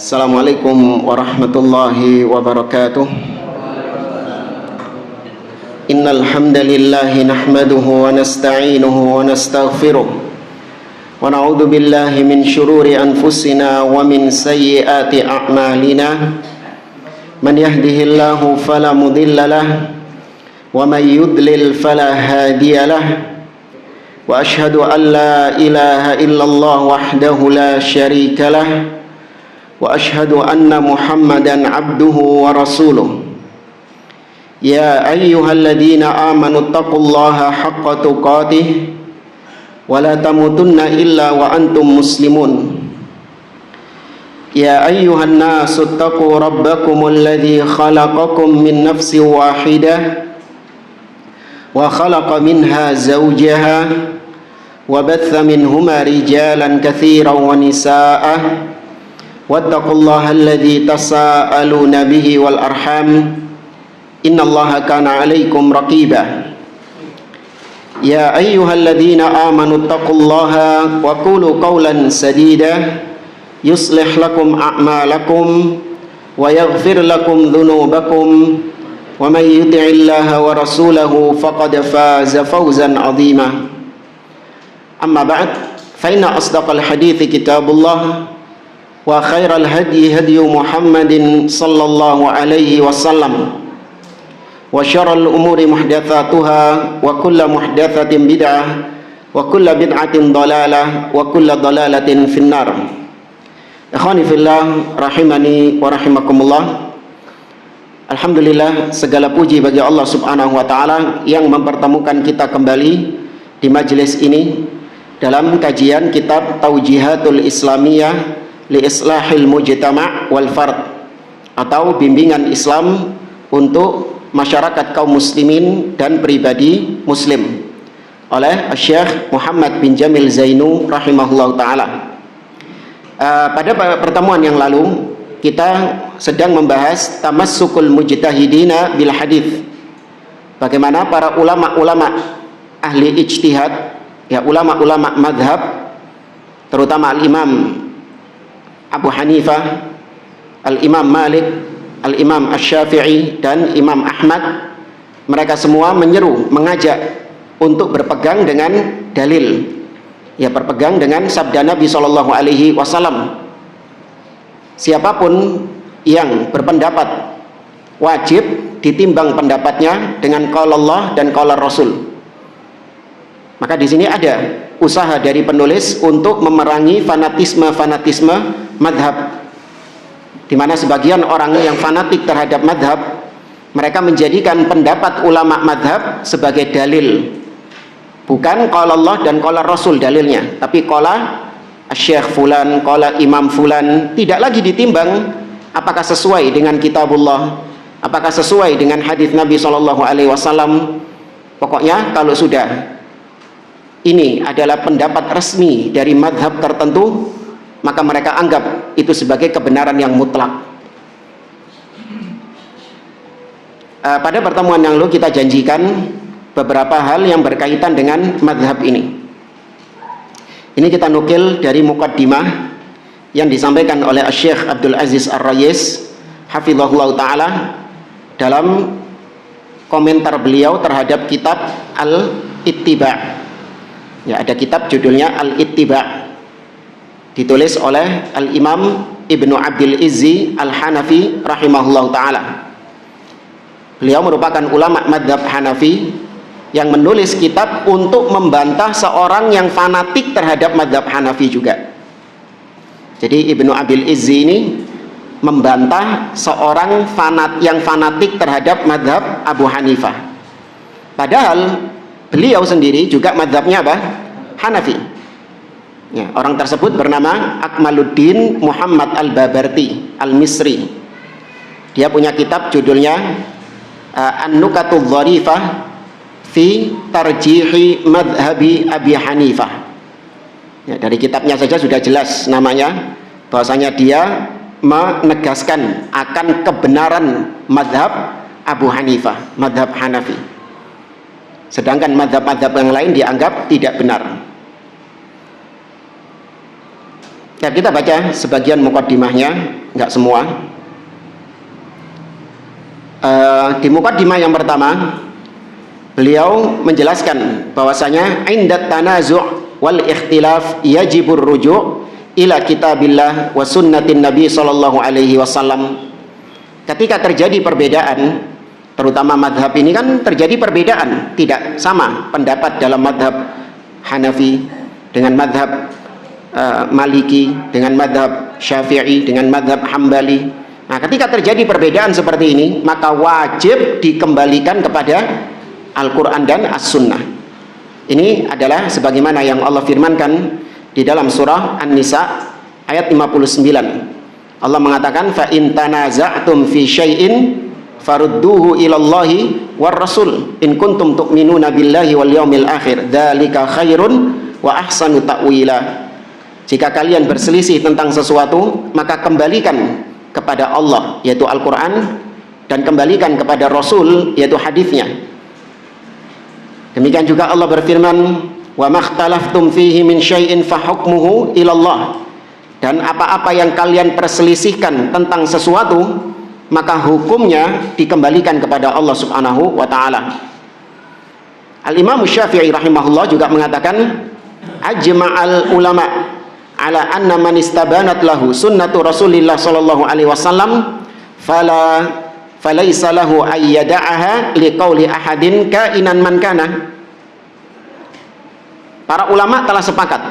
Assalamualaikum warahmatullahi wabarakatuh. Innal hamdalillahi nahmaduhu wa nasta'inuhu wa nastaghfiruh wa na'udzu billahi min shururi anfusina wa min sayyiati a'malina. Man yahdihillahu fala mudilla lahu wa man yudlil fala hadiyalah. Wa ashhadu an la ilaha illallah wahdahu la syarika lah. Wa ashhadu anna Muhammadan abduhu wa rasuluh. Ya ayyuhalladzina amanu taqullaha haqqa tuqatih wa la tamutunna illa wa antum muslimun. Ya ayyuhan nasu taqu rabbakumul ladzi khalaqakum min nafsin wahidah wa khalaqa minha zawjaha wa batha minhuma rijalan katsiran wa nisaa. Wattaqullaha alladzi tasaaluna bihi wal arham innallaha kana 'alaikum raqiba. Ya ayyuhalladzina amanu taqullaha wa qulu qawlan sadida yuslih lakum a'malakum wa yaghfir lakum dhunubakum wa may yuti'illaha wa rasulahu faqad faza fawzan 'azima. Amma ba'd, fa inna asdaqal hadithi kitabullah wa khairal hadi hadiyu Muhammadin sallallahu alaihi wasallam wa syarrul umuri muhdatsatuha wa kullu muhdatsatin bid'ah wa kullu bid'atin dhalalah wa kullu dhalalatin finnar. Ikhwani fillah rahimani wa rahimakumullah. Alhamdulillah, segala puji bagi Allah Subhanahu wa taala yang mempertemukan kita kembali di majelis ini dalam kajian kitab Taujihatul Islamiyah li Islahil Mujtama' wal Fard, atau bimbingan Islam untuk masyarakat kaum muslimin dan pribadi muslim, oleh Syekh Muhammad bin Jamil Zainu rahimahullah ta'ala. Pada pertemuan yang lalu kita sedang membahas tamassukul mujtahidina bil hadith, bagaimana para ulama-ulama ahli ijtihad, ya ulama-ulama madhab, terutama al-imam Abu Hanifah, al-imam Malik, al-imam Asy-Syafi'i, dan Imam Ahmad, mereka semua menyeru, mengajak untuk berpegang dengan dalil, ya berpegang dengan sabda Nabi SAW. Siapapun yang berpendapat wajib ditimbang pendapatnya dengan qaul Allah dan qaul Rasul. Maka di sini ada usaha dari penulis untuk memerangi fanatisme madhab, di mana sebagian orang yang fanatik terhadap madhab, mereka menjadikan pendapat ulama madhab sebagai dalil, bukan qala Allah dan qala Rasul dalilnya, tapi qala Syekh Fulan, qala Imam Fulan. Tidak lagi ditimbang apakah sesuai dengan kitabullah, apakah sesuai dengan hadis Nabi SAW. Pokoknya kalau sudah ini adalah pendapat resmi dari madhab tertentu, maka mereka anggap itu sebagai kebenaran yang mutlak. Pada pertemuan yang lalu kita janjikan beberapa hal yang berkaitan dengan madhab ini. Ini kita nukil dari muqaddimah yang disampaikan oleh Syekh Abdul Aziz Ar-Rayis hafizahullah ta'ala dalam komentar beliau terhadap kitab Al-Ittiba'. Ya, ada kitab judulnya Al-Ittiba', ditulis oleh Al-Imam Ibnu Abdul Izzi Al-Hanafi rahimahullah ta'ala. Beliau merupakan ulama madhab Hanafi yang menulis kitab untuk membantah seorang yang fanatik terhadap madhab Hanafi juga. Jadi Ibnu Abdul Izzi ini membantah seorang yang fanatik terhadap madhab Abu Hanifah, padahal beliau sendiri juga madhabnya apa? Hanafi. Ya, orang tersebut bernama Akmaluddin Muhammad Al-Babarti Al-Misri. Dia punya kitab judulnya An-Nukatul Dharifah fi Tarjihi Madhabi Abi Hanifah. Ya, dari kitabnya saja sudah jelas namanya, bahwasanya dia menegaskan akan kebenaran madhab Abu Hanifah, madhab Hanafi. Sedangkan madhab-madhab yang lain dianggap tidak benar. Ya, kita baca sebagian muqaddimahnya, nggak semua. Di muqaddimah yang pertama, beliau menjelaskan bahwasanya indat tanazu' wal ikhtilaf yajibur ruju' ila kitabillah wa sunnatin nabi sallallahu alaihi wasallam. Ketika terjadi perbedaan, terutama madhab ini kan terjadi perbedaan, tidak sama pendapat dalam madhab Hanafi dengan madhab Maliki, dengan madhab Syafi'i, dengan madhab Hambali. Nah, ketika terjadi perbedaan seperti ini, maka wajib dikembalikan kepada Al-Quran dan As-Sunnah. Ini adalah sebagaimana yang Allah firmankan di dalam surah An-Nisa ayat 59. Allah mengatakan, fa in tanaza'tum fi syai'in farudduhu ilallahi war rasul in kuntum tu'minuna billahi wal yaumil akhir dzalika khairun wa ahsanu ta'wila. Jika kalian berselisih tentang sesuatu, maka kembalikan kepada Allah, yaitu Al-Quran, dan kembalikan kepada Rasul, yaitu hadisnya. Demikian juga Allah berfirman, wa makhtalaftum fihi min syai'in fahukmuhu ilallah. Dan apa-apa yang kalian perselisihkan tentang sesuatu, maka hukumnya dikembalikan kepada Allah subhanahu wa ta'ala. Al-Imam Syafi'i rahimahullah juga mengatakan, ajma'al ulama' ala anna man istabanat lahu sunnatu Rasulillah sallallahu alaihi wasallam falaysa lahu ayyada'aha liqauli ahadin kainan man kana. Para ulama telah sepakat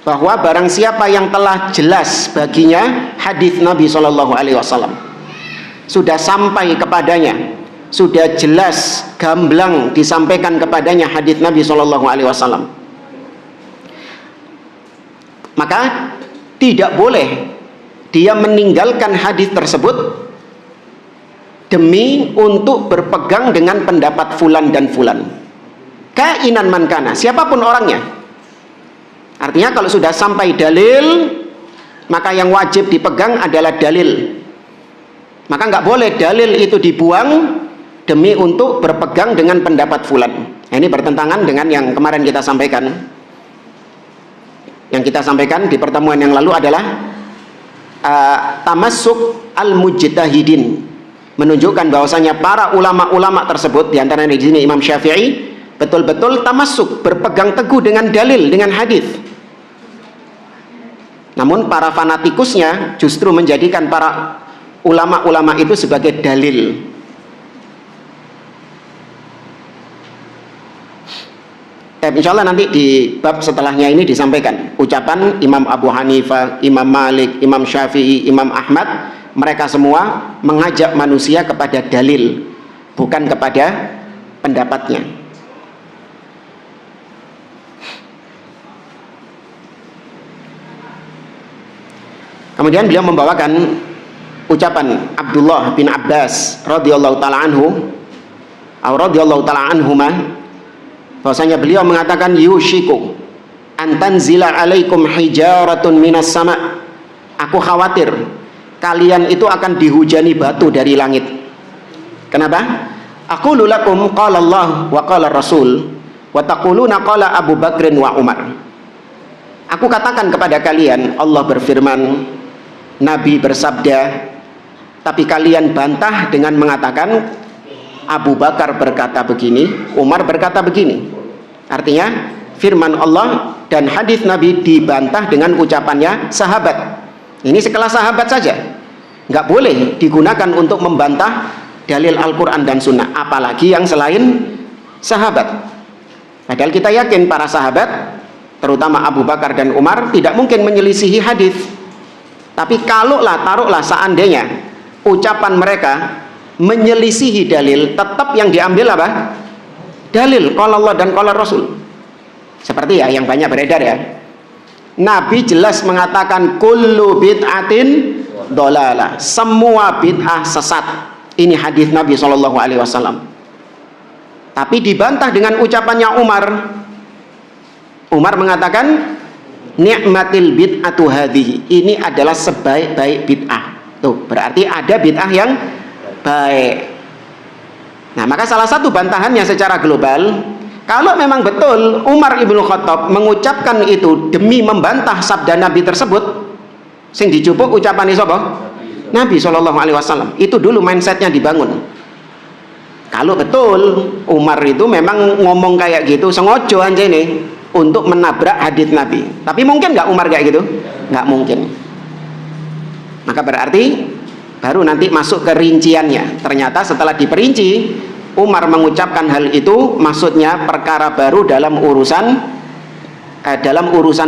bahwa barang siapa yang telah jelas baginya hadis Nabi sallallahu alaihi wasallam, sudah sampai kepadanya, sudah jelas gamblang disampaikan kepadanya hadis Nabi sallallahu alaihi wasallam, maka tidak boleh dia meninggalkan hadis tersebut demi untuk berpegang dengan pendapat fulan dan fulan, kainan mankana, siapapun orangnya. Artinya kalau sudah sampai dalil, maka yang wajib dipegang adalah dalil. Maka nggak boleh dalil itu dibuang demi untuk berpegang dengan pendapat fulan. Nah, ini bertentangan dengan yang kemarin kita sampaikan. Yang kita sampaikan di pertemuan yang lalu adalah tamassuk al-mujtahidin, menunjukkan bahwasanya para ulama-ulama tersebut, di antaranya di sini Imam Syafi'i, betul-betul tamassuk, berpegang teguh dengan dalil, dengan hadis. Namun para fanatikusnya justru menjadikan para ulama-ulama itu sebagai dalil. Insya Allah nanti di bab setelahnya ini disampaikan ucapan Imam Abu Hanifah, Imam Malik, Imam Syafi'i, Imam Ahmad. Mereka semua mengajak manusia kepada dalil, bukan kepada pendapatnya. Kemudian beliau membawakan ucapan Abdullah bin Abbas radhiyallahu taala anhu atau radhiyallahu taala anhuma, bahwasanya beliau mengatakan, yushiku an tanzila alaikum hijaratun minas sama'. Aku khawatir kalian itu akan dihujani batu dari langit. Kenapa? Aqulu lakum qala Allah wa qala Rasul wa taquluna qala Abu Bakrin wa Umar. Aku katakan kepada kalian, Allah berfirman, Nabi bersabda, tapi kalian bantah dengan mengatakan Abu Bakar berkata begini, Umar berkata begini. Artinya firman Allah dan hadis Nabi dibantah dengan ucapannya sahabat. Ini sekelas sahabat saja, nggak boleh digunakan untuk membantah dalil Al-Quran dan Sunnah, apalagi yang selain sahabat. Padahal kita yakin para sahabat, terutama Abu Bakar dan Umar, tidak mungkin menyelisihi hadis. Tapi taruhlah seandainya ucapan mereka menyelisihi dalil, tetap yang diambil apa? Dalil qala Allah dan qala Rasul. Seperti ya yang banyak beredar ya, Nabi jelas mengatakan kullu bid'atin dolalah, semua bid'ah sesat. Ini hadis Nabi SAW. Tapi dibantah dengan ucapannya Umar. Umar mengatakan ni'matil bid'atu hadhihi, ini adalah sebaik-baik bid'ah. Tuh, berarti ada bid'ah yang baik. Nah, maka salah satu bantahannya secara global, kalau memang betul Umar ibnu Khattab mengucapkan itu demi membantah sabda Nabi tersebut, Sing dijupuk ucapan sapa? Nabi SAW. Itu dulu mindsetnya dibangun. Kalau betul Umar itu memang ngomong kayak gitu sengaja anjene untuk menabrak hadits Nabi. Tapi mungkin nggak Umar kayak gitu? Nggak mungkin. Maka berarti baru nanti masuk ke rinciannya. Ternyata setelah diperinci, Umar mengucapkan hal itu maksudnya perkara baru dalam urusan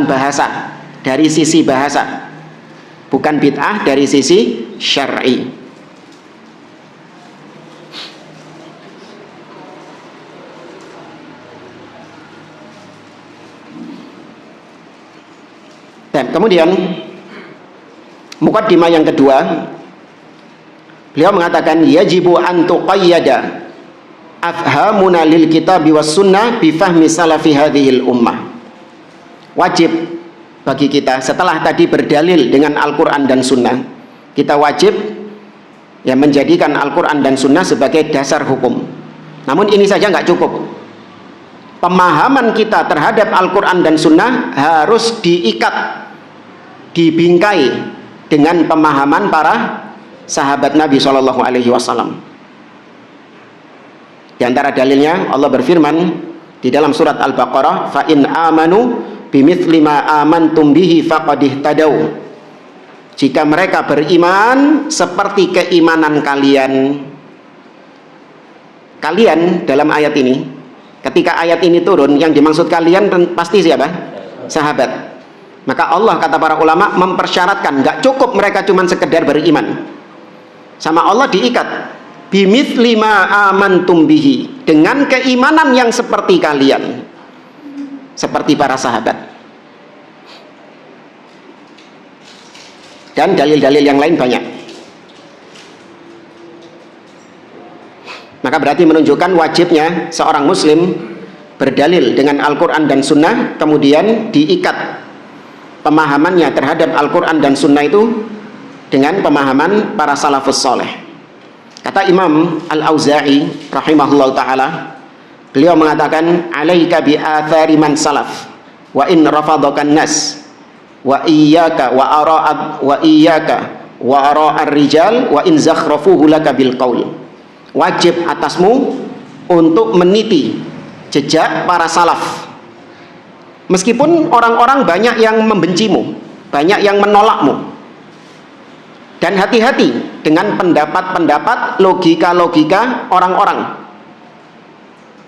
bahasa, dari sisi bahasa, bukan bid'ah dari sisi syar'i. Dan kemudian mukaddimah yang kedua, beliau mengatakan yajibu an tuqayyada afhamuna lil kitabi was sunnah bi fahmi salafi hadhil ummah. Wajib bagi kita setelah tadi berdalil dengan Al-Qur'an dan Sunnah, kita wajib ya menjadikan Al-Qur'an dan Sunnah sebagai dasar hukum. Namun ini saja nggak cukup. Pemahaman kita terhadap Al-Qur'an dan Sunnah harus diikat, dibingkai dengan pemahaman para sahabat Nabi SAW. Di antara dalilnya Allah berfirman di dalam surat Al-Baqarah, fa in amanu bimithli ma amantum bihi faqad ihtadaw. Jika mereka beriman seperti keimanan kalian. Kalian dalam ayat ini, ketika ayat ini turun, yang dimaksud kalian pasti siapa? Sahabat. Maka Allah, kata para ulama, mempersyaratkan, nggak cukup mereka cuma sekedar beriman. Sama Allah diikat, bimithli ma amantum bihi, dengan keimanan yang seperti kalian, seperti para sahabat. Dan dalil-dalil yang lain banyak. Maka berarti menunjukkan wajibnya seorang muslim berdalil dengan Al-Quran dan Sunnah, kemudian diikat pemahamannya terhadap Al-Quran dan Sunnah itu dengan pemahaman para salafus soleh. Kata Imam Al-Auza'i rahimahullah ta'ala, beliau mengatakan, alaika bi athari man salaf wa in rafadakan nas wa iyyaka wa ara'at wa iyyaka wa ara'ar rijal wa in zakhrafuhu laka bil qaul. Wajib atasmu untuk meniti jejak para salaf. Meskipun orang-orang banyak yang membencimu, banyak yang menolakmu. Dan hati-hati dengan pendapat-pendapat, logika-logika orang-orang.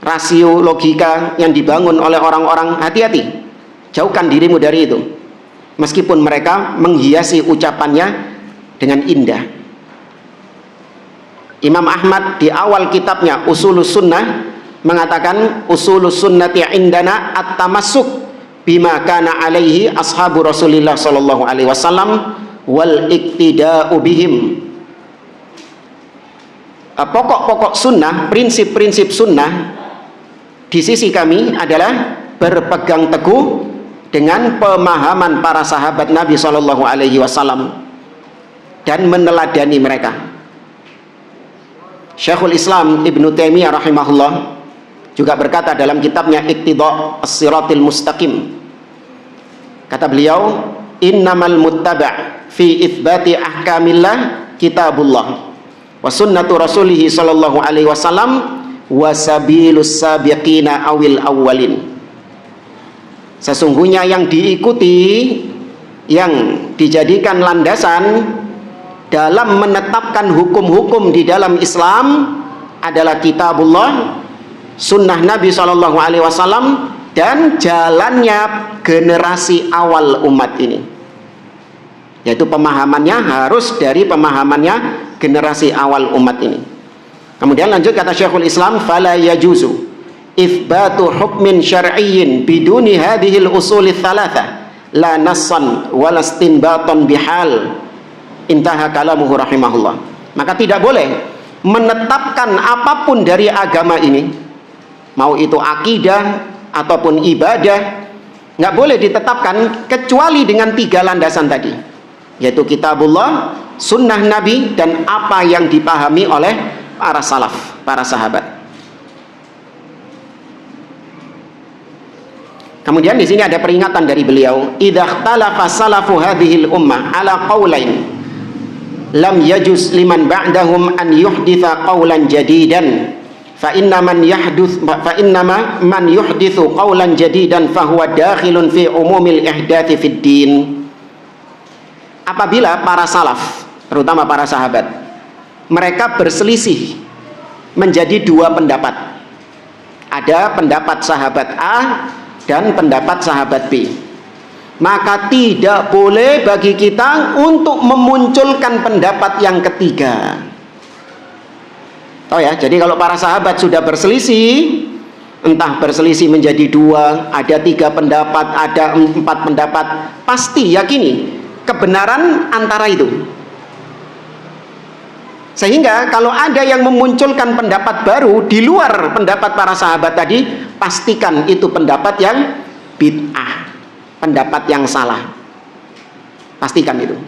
Rasio logika yang dibangun oleh orang-orang, hati-hati. Jauhkan dirimu dari itu. Meskipun mereka menghiasi ucapannya dengan indah. Imam Ahmad di awal kitabnya Usulus Sunnah mengatakan, Usulus Sunnati indana at-tamassuk bima kana alaihi ashabu Rasulillah sallallahu alaihi wasallam wal iktida'u bihim. Pokok-pokok sunnah, prinsip-prinsip sunnah di sisi kami adalah berpegang teguh dengan pemahaman para sahabat Nabi sallallahu alaihi wasallam dan meneladani mereka. Syekhul Islam Ibnu Taimiyah rahimahullah juga berkata dalam kitabnya Iqtida' as-Siratil Mustaqim, kata beliau, innamal muttaba' fi itsbati ahkamillah kitabullah wa sunnatu rasulih sallallahu alaihi wasallam wa sabilus sabiqina awil awwalin. Sesungguhnya yang diikuti, yang dijadikan landasan dalam menetapkan hukum-hukum di dalam Islam adalah kitabullah, sunnah Nabi sallallahu alaihi wasallam, dan jalannya generasi awal umat ini, yaitu pemahamannya harus dari pemahamannya generasi awal umat ini. Kemudian lanjut kata Syekhul Islam, fala yajuzu itsbatu hukmin syar'iyyin biduni hadhil usul tsalatsa la nassan wala istinbatan bihal. Intaha kalamuhu rahimahullah. Maka tidak boleh menetapkan apapun dari agama ini, mau itu akidah ataupun ibadah, nggak boleh ditetapkan kecuali dengan tiga landasan tadi, yaitu kitabullah, sunnah Nabi, dan apa yang dipahami oleh para salaf, para sahabat. Kemudian di sini ada peringatan dari beliau, idza ikhtalafa salafu hadhil ummah ala qaulain lam yajuz liman ba'dahum an yuhditha qaulan jadidan fa inna man yuhdithu qaulan jadidan fahuwa dakhilun fi umumil ihdathi fid din. Apabila para salaf, terutama para sahabat, mereka berselisih menjadi dua pendapat. Ada pendapat sahabat A dan pendapat sahabat B, maka tidak boleh bagi kita untuk memunculkan pendapat yang ketiga. Oh ya, jadi kalau para sahabat sudah berselisih, entah berselisih menjadi dua, ada tiga pendapat, ada empat pendapat, pasti yakini kebenaran antara itu. Sehingga kalau ada yang memunculkan pendapat baru di luar pendapat para sahabat tadi, pastikan itu pendapat yang bid'ah, pendapat yang salah. Pastikan itu.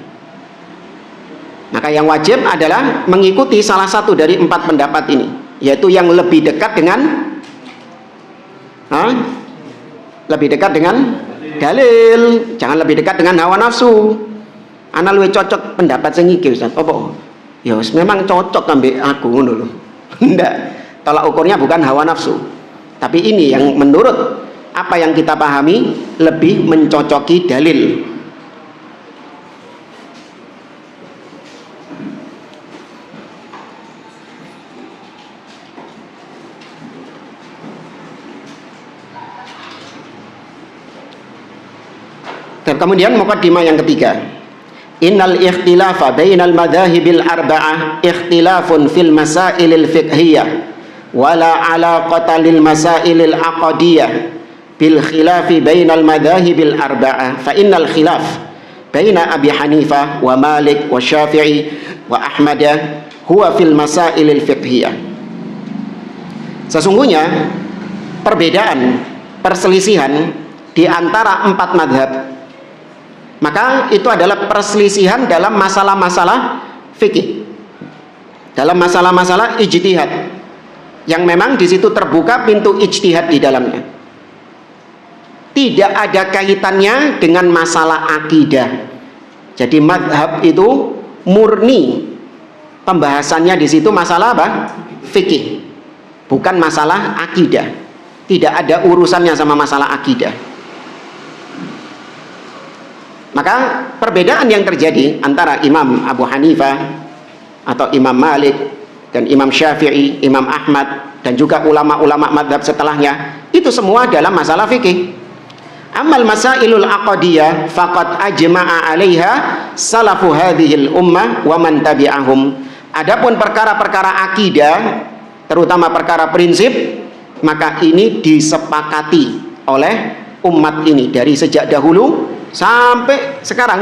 Maka yang wajib adalah mengikuti salah satu dari empat pendapat ini, yaitu yang lebih dekat dengan dalil, jangan lebih dekat dengan hawa nafsu. Ana luwih cocok pendapat sing iki Ustaz. Apa? Ya memang cocok ambek aku ngono lho. Ndak. Tolak ukurnya bukan hawa nafsu. Tapi ini yang menurut apa yang kita pahami lebih mencocoki dalil. Dan kemudian muqaddimah yang ketiga, innal ikhtilafa bainal madhahibil arba'ah ikhtilafun fil masailil fiqhiyah wala alaqata lil masailil aqdiyah bil khilafi bainal madhahibil arba'ah fa innal khilaf baina Abi Hanifah wa Malik wa Syafi'i wa Ahmad huwa fil masailil fiqhiyah. Sesungguhnya perbedaan, perselisihan di antara empat madhab, maka itu adalah perselisihan dalam masalah-masalah fikih, dalam masalah-masalah ijtihad, yang memang di situ terbuka pintu ijtihad di dalamnya. Tidak ada kaitannya dengan masalah akidah. Jadi madhab itu murni pembahasannya di situ masalah apa? Fikih, bukan masalah akidah. Tidak ada urusannya sama masalah akidah. Maka perbedaan yang terjadi antara Imam Abu Hanifah atau Imam Malik dan Imam Syafi'i, Imam Ahmad dan juga ulama-ulama madhab setelahnya, itu semua dalam masalah fikih. Amal masailul aqdiyah faqad ajma'a 'alaiha salafu hadhil ummah wa man tabi'ahum. Adapun perkara-perkara akidah, terutama perkara prinsip, maka ini disepakati oleh umat ini dari sejak dahulu sampai sekarang.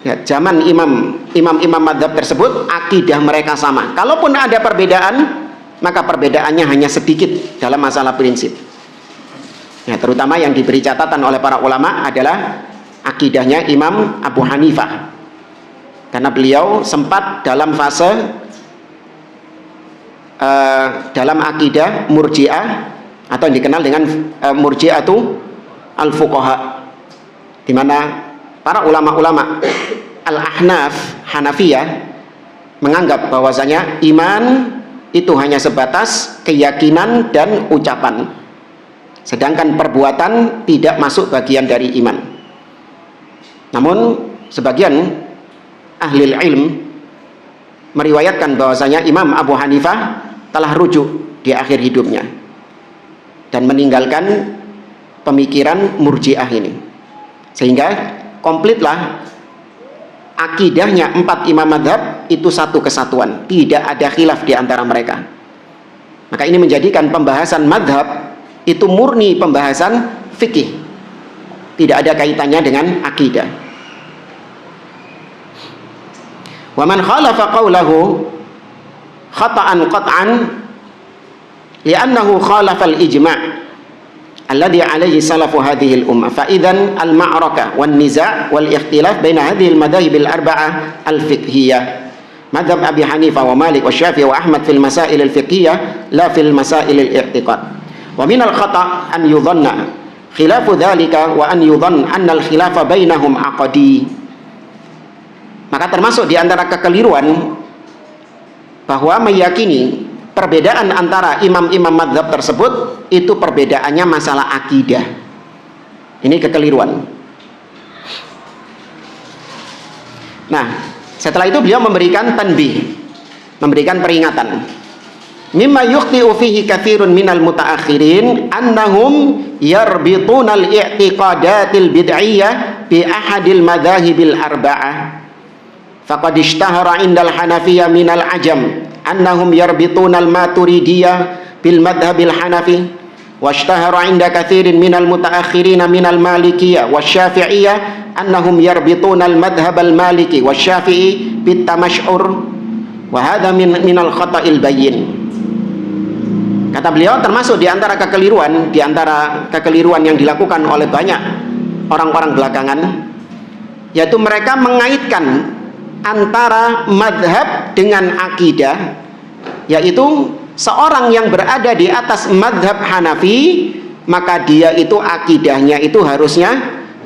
Ya, zaman imam-imam madhab tersebut akidah mereka sama. Kalaupun ada perbedaan, maka perbedaannya hanya sedikit dalam masalah prinsip. Ya, terutama yang diberi catatan oleh para ulama adalah akidahnya Imam Abu Hanifah, karena beliau sempat dalam fase dalam akidah Murji'ah atau yang dikenal dengan Murji'atu al-Fuqaha, di mana para ulama-ulama Al-Ahnaf, Hanafiyah, menganggap bahwasanya iman itu hanya sebatas keyakinan dan ucapan, sedangkan perbuatan tidak masuk bagian dari iman. Namun sebagian ahli ilm meriwayatkan bahwasanya Imam Abu Hanifah telah rujuk di akhir hidupnya dan meninggalkan pemikiran Murji'ah ini, sehingga komplitlah akidahnya empat imam madhab itu satu kesatuan, tidak ada khilaf di antara mereka. Maka ini menjadikan pembahasan madhab itu murni pembahasan fikih, tidak ada kaitannya dengan akidah. Wa man khalafa qawlahu khata'an qat'an li'annahu khalafa al-ijma' alladhi alaihi salafu hadhihi al-ummah fa idzan al-ma'raka wan niza' wal ikhtilaf baina hadhihi al-madahib al-arba'ah al-fiqhiyah madhab Abi Hanifah wa Malik wa Syafi'i wa Ahmad fil masail al-fiqhiyah la fil masail al-i'tiqad. Wa minal khata' an yudhanna khilafu dzalika wa an yudhann anna al-khilafa bainahum aqdi. Maka termasuk di antara kekeliruan bahwa meyakini perbedaan antara imam-imam mazhab tersebut itu perbedaannya masalah akidah. Ini kekeliruan. Nah, setelah itu beliau memberikan tanbih, memberikan peringatan. Mimma yukhti'u fihi katsirun minal mutaakhirin annahum yarbituna al-i'tiqadatil bid'iyyah bi ahadil madzahibil arba'ah. Faqad ishtahara indal Hanafiyah minal ajam annahum yarbituna al-Maturidiyah bil madhhabil Hanafi, washtahara inda katsirin minal mutaakhirin minal Malikiyah wasyafi'iyah annahum yarbituna al-madhhab al-Maliki wasyafi'i bit tamash'ur wa hadha minal khata'il bayyin. Kata beliau, termasuk di antara kekeliruan yang dilakukan oleh banyak orang-orang belakangan, yaitu mereka mengaitkan antara madhab dengan akidah, yaitu seorang yang berada di atas madhab Hanafi maka dia itu akidahnya itu harusnya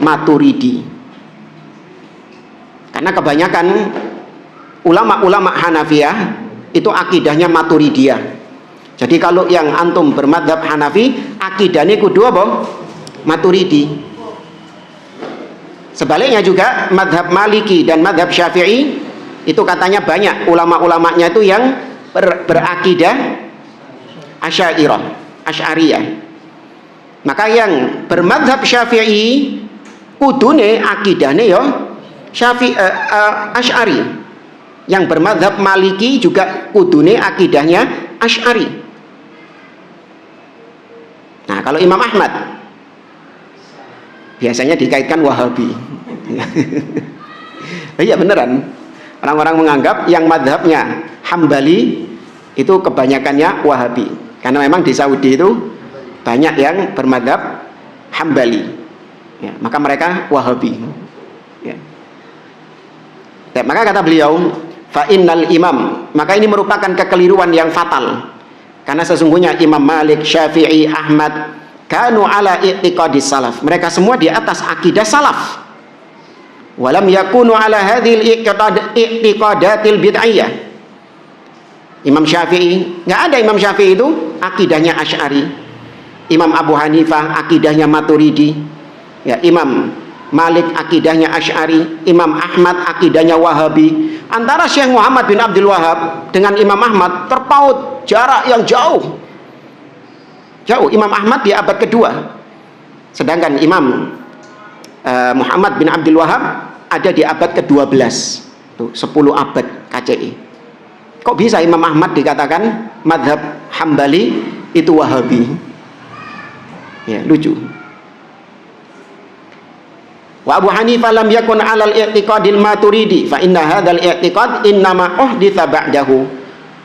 Maturidi, karena kebanyakan ulama-ulama Hanafiyah itu akidahnya Maturidiyah. Jadi kalau yang antum bermadhab Hanafi akidahnya kudu apa? Maturidi. Sebaliknya juga madhab Maliki dan madhab Syafi'i itu katanya banyak ulama-ulamanya itu yang berakidah Asy'ariyah. Maka yang bermadhab Syafi'i kudune akidahnya ya Asy'ari. Yang bermadhab Maliki juga kudune akidahnya Asy'ari. Nah, kalau Imam Ahmad biasanya dikaitkan Wahabi. Iya beneran. Orang-orang menganggap yang madhabnya Hambali itu kebanyakannya Wahabi, karena memang di Saudi itu banyak yang bermadhab Hambali, ya, maka mereka Wahabi, ya. Ya, maka kata beliau, fa innal imam, maka ini merupakan kekeliruan yang fatal, karena sesungguhnya Imam Malik, Syafi'i, Ahmad kanu ala i'tiqadis salaf, mereka semua di atas akidah salaf. Walam yakunu ala hadhil i'tiqadatil bid'iyah. Imam Syafi'i, nggak ada Imam Syafi'i itu akidahnya Asy'ari. Imam Abu Hanifah akidahnya Maturidi. Ya, Imam Malik akidahnya Asy'ari, Imam Ahmad akidahnya Wahabi. Antara Syekh Muhammad bin Abdul Wahab dengan Imam Ahmad terpaut jarak yang jauh. Jauh. Imam Ahmad di abad kedua, sedangkan Imam Muhammad bin Abdul Wahab ada di abad ke-12. Tuh, 10 abad KCI. Kok bisa Imam Ahmad dikatakan madhab Hambali itu Wahabi? Ya, lucu. Wa Abu Hanifah lam yakun 'alal i'tiqadil Maturidi fa inna hadzal i'tiqad innama uhditsa ba'dahu.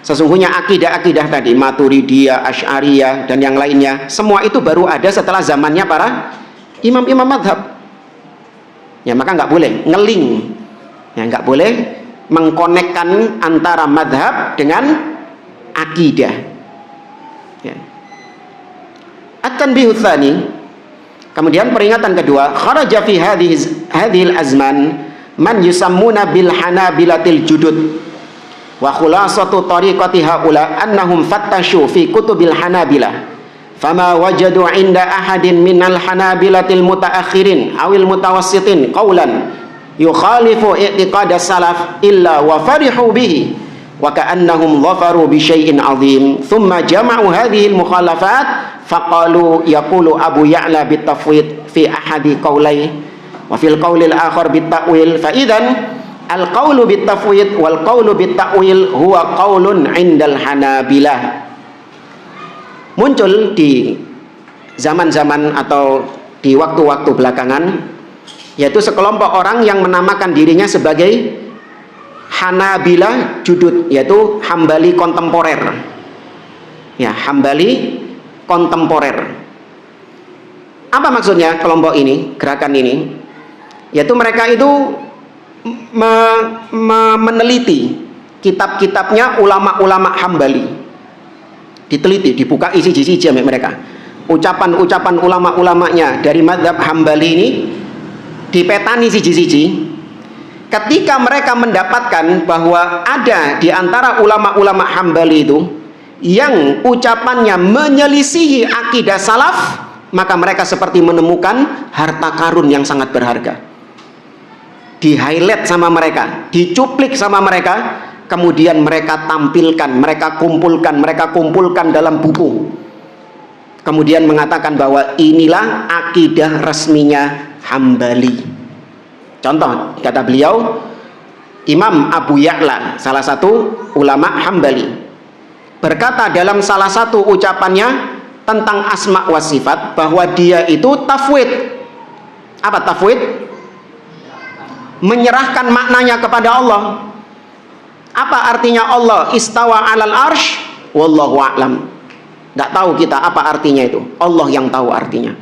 Sesungguhnya akidah-akidah tadi Maturidiyah, Asy'ariyah dan yang lainnya semua itu baru ada setelah zamannya para imam-imam madhab. Ya, maka nggak boleh ngeling, ya, nggak boleh mengkonekkan antara madhab dengan akidah. Ya. At-tanbihu tsani, kemudian peringatan kedua, kharaja fi hadhil azman man yusammuna bil hanabilatil judud wa khulasatu tariqati haula annahum fattashu fi kutubil hanabilah fama wajadu inda ahadin minal hanabilatil mutaakhirin awil mutawassitin qawlan yukhalifu i'tiqadas salaf illa wa farihu bihi wa ka'annahum dhafaru bi syai'in 'azim thumma jama'u hadhihi al mukhalafat faqalu yaqulu Abu Ya'la bit tafwid fi ahadi qawlai wa fil qawlil akhar bit ta'wil fa idzan al qawlu bit tafwid wal qawlu bit ta'wil huwa qawlun 'indal hanabilah. Muncul di zaman-zaman atau di waktu-waktu belakangan yaitu sekelompok orang yang menamakan dirinya sebagai Hanabilah judud, yaitu Hambali kontemporer. Ya, Hambali kontemporer. Apa maksudnya kelompok ini, gerakan ini? Yaitu mereka itu meneliti kitab-kitabnya ulama-ulama Hambali. Diteliti, dibuka isi-isi mereka. ucapan-ucapan ulama-ulamanya dari mazhab Hambali ini dipetani siji-siji, ketika mereka mendapatkan bahwa ada di antara ulama-ulama Hambali itu yang ucapannya menyelisihi akidah salaf, maka mereka seperti menemukan harta karun yang sangat berharga. Di-highlight sama mereka, dicuplik sama mereka, kemudian mereka tampilkan, mereka kumpulkan dalam buku. Kemudian mengatakan bahwa inilah akidah resminya Hambali. Contoh, kata beliau, Imam Abu Ya'la, salah satu ulama Hambali, berkata dalam salah satu ucapannya tentang asma wa sifat bahwa dia itu tafwid. Apa tafwid? Menyerahkan maknanya kepada Allah. Apa artinya Allah istawa alal arsh? Wallahu a'lam. Nggak tahu kita apa artinya itu. Allah yang tahu artinya.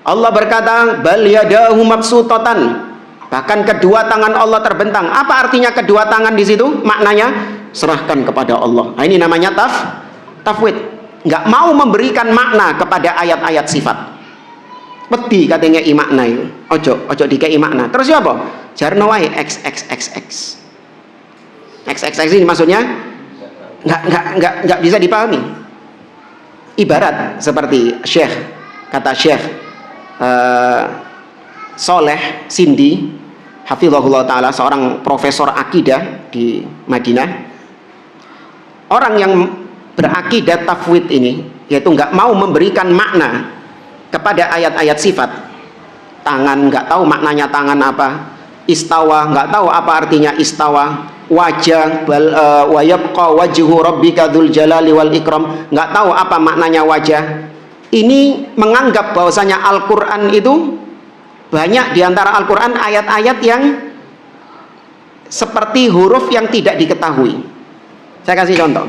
Allah berkata bal yadahu mabsutatan. Bahkan kedua tangan Allah terbentang. Apa artinya kedua tangan di situ? Maknanya serahkan kepada Allah. Nah, ini namanya tafwid. Nggak mau memberikan makna kepada ayat-ayat sifat. Peti katanya makna itu. Ojo dikei makna. Terus ya apa? Jarno wae xxxx. XXX ini maksudnya nggak bisa dipahami. Ibarat seperti kata Syekh Soleh Sindi hafizahullah ta'ala, seorang profesor akidah di Madinah. Orang yang berakidah tafwid ini, yaitu nggak mau memberikan makna kepada ayat-ayat sifat. Tangan nggak tahu maknanya tangan apa, istawa nggak tahu apa artinya istawa, wajah wa yabqa wajhu rabbika dzul jalali wal ikram, nggak tahu apa maknanya wajah. Ini menganggap bahwasanya Al-Qur'an itu banyak di antara Al-Qur'an ayat-ayat yang seperti huruf yang tidak diketahui. Saya kasih contoh.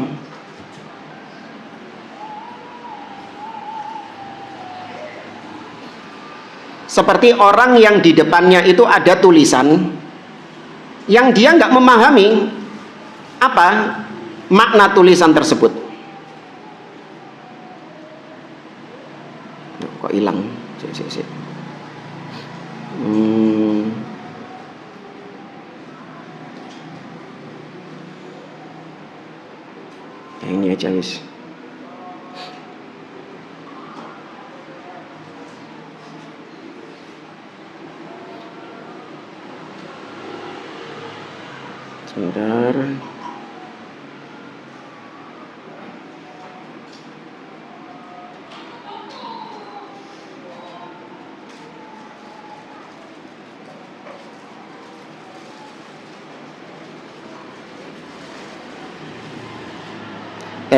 Seperti orang yang di depannya itu ada tulisan yang dia nggak memahami apa makna tulisan tersebut. Kok hilang? Ini aja guys. Sebentar.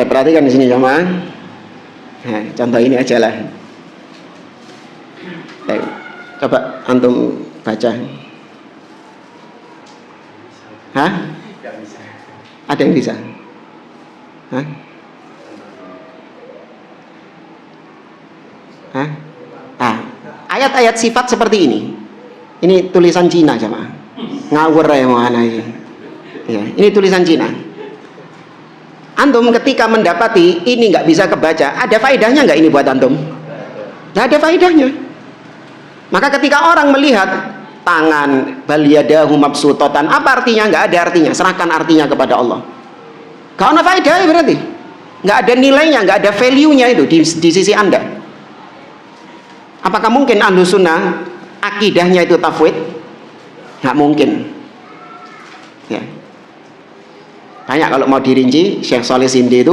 Perhatikan di sini jemaah. Nah, contoh ini aja lah. Coba antum baca. Hah? Ada yang bisa? Hah? Hah? Ayat-ayat sifat seperti ini. Ini tulisan Cina jemaah. Ngawur ya mana ini. Ya, ini tulisan Cina. Antum ketika mendapati ini nggak bisa kebaca, ada faedahnya nggak ini buat antum? Nggak ada faedahnya. Maka ketika orang melihat tangan bal yadahu mabsutatan, apa artinya? Nggak ada artinya. Serahkan artinya kepada Allah. Gak ada faedahnya berarti. Nggak ada nilainya, nggak ada value-nya itu di sisi Anda. Apakah mungkin Ahlus Sunnah akidahnya itu tafwid? Nggak mungkin. Ya. Banyak kalau mau dirinci, Syekh Soleh Sindi itu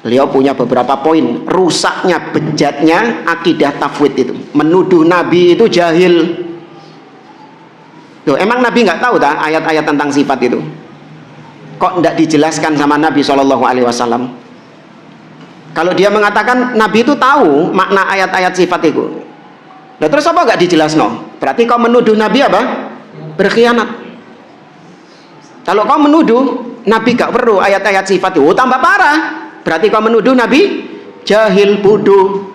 beliau punya beberapa poin. Rusaknya, bejatnya akidah tafwid itu, menuduh Nabi itu jahil. Loh, emang Nabi nggak tahu tak ayat-ayat tentang sifat itu? Kok tidak dijelaskan sama Nabi SAW? Kalau dia mengatakan Nabi itu tahu makna ayat-ayat sifat itu, nah, terus apa nggak dijelaskan? Berarti kau menuduh Nabi apa? Berkhianat. Kalau kau menuduh Nabi gak perlu ayat-ayat sifat itu, tambah parah. Berarti kau menuduh Nabi jahil, bodoh.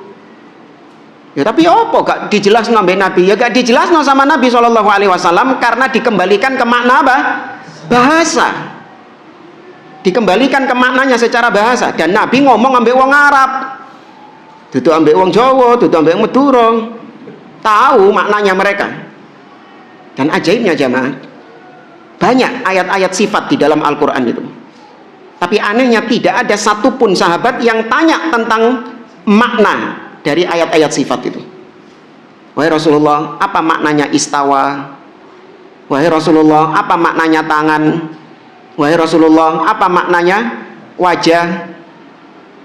Ya tapi apa gak dijelaskan sampai Nabi? Ya gak dijelaskan sama Nabi SAW karena dikembalikan ke makna apa? Bahasa. Dikembalikan ke maknanya secara bahasa. Dan Nabi ngomong sampai wong Arab. dudu ambek wong Jawa, dudu ambek Madura. Tahu maknanya mereka. Dan ajaibnya jamaah, banyak ayat-ayat sifat di dalam Al-Quran itu. Tapi anehnya tidak ada satupun sahabat yang tanya tentang makna dari ayat-ayat sifat itu. Wahai Rasulullah, apa maknanya istawa? Wahai Rasulullah, apa maknanya tangan? Wahai Rasulullah, apa maknanya wajah?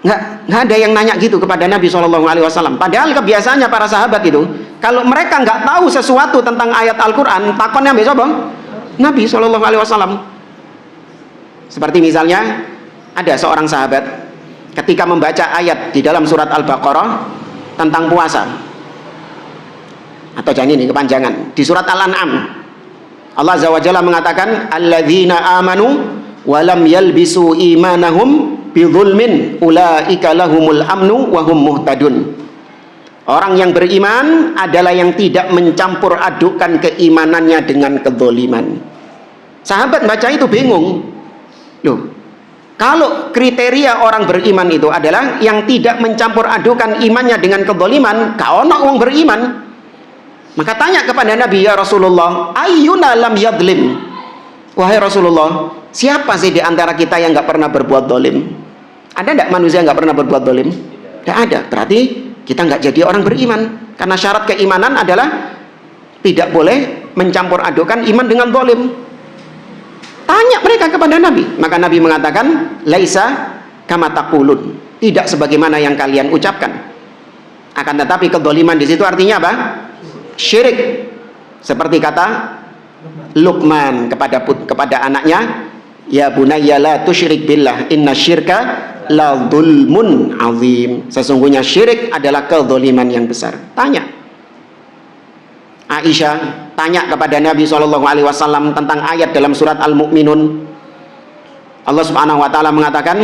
Nggak ada yang nanya gitu kepada Nabi SAW. Padahal kebiasaannya para sahabat itu, kalau mereka nggak tahu sesuatu tentang ayat Al-Quran, takonnya besok bang Nabi SAW. Seperti misalnya ada seorang sahabat ketika membaca ayat di dalam surat Al-Baqarah tentang puasa, atau jangan ini kepanjangan, di surat Al-An'am Allah Azza wa Jalla mengatakan alladzina amanu walam yalbisu imanahum bidzulmin ulaika lahumul amnu wa hum muhtadun. Orang yang beriman adalah yang tidak mencampur adukkan keimanannya dengan kezaliman. Sahabat baca itu bingung. Loh, kalau kriteria orang beriman itu adalah yang tidak mencampur adukan imannya dengan kezaliman, ka ono wong beriman. Maka tanya kepada Nabi, ya Rasulullah, ayyuna lam yadlim? Wahai Rasulullah, siapa sih di antara kita yang nggak pernah berbuat zalim? Ada nggak manusia yang nggak pernah berbuat zalim? Tidak ada. Berarti kita nggak jadi orang beriman. Karena syarat keimanan adalah tidak boleh mencampur adukan iman dengan zalim. Tanya mereka kepada Nabi. Maka Nabi mengatakan, laisa kama taqulun. Tidak sebagaimana yang kalian ucapkan. Akan tetapi kezaliman di situ artinya apa? Syirik. Seperti kata Luqman kepada anaknya, ya bunayya la tusyrik billah inna syirka la dzulmun azim. Sesungguhnya syirik adalah kezaliman yang besar. Tanya. Aisyah tanya kepada Nabi SAW tentang ayat dalam surat Al-Mu'minun. Allah Subhanahu wa taala mengatakan,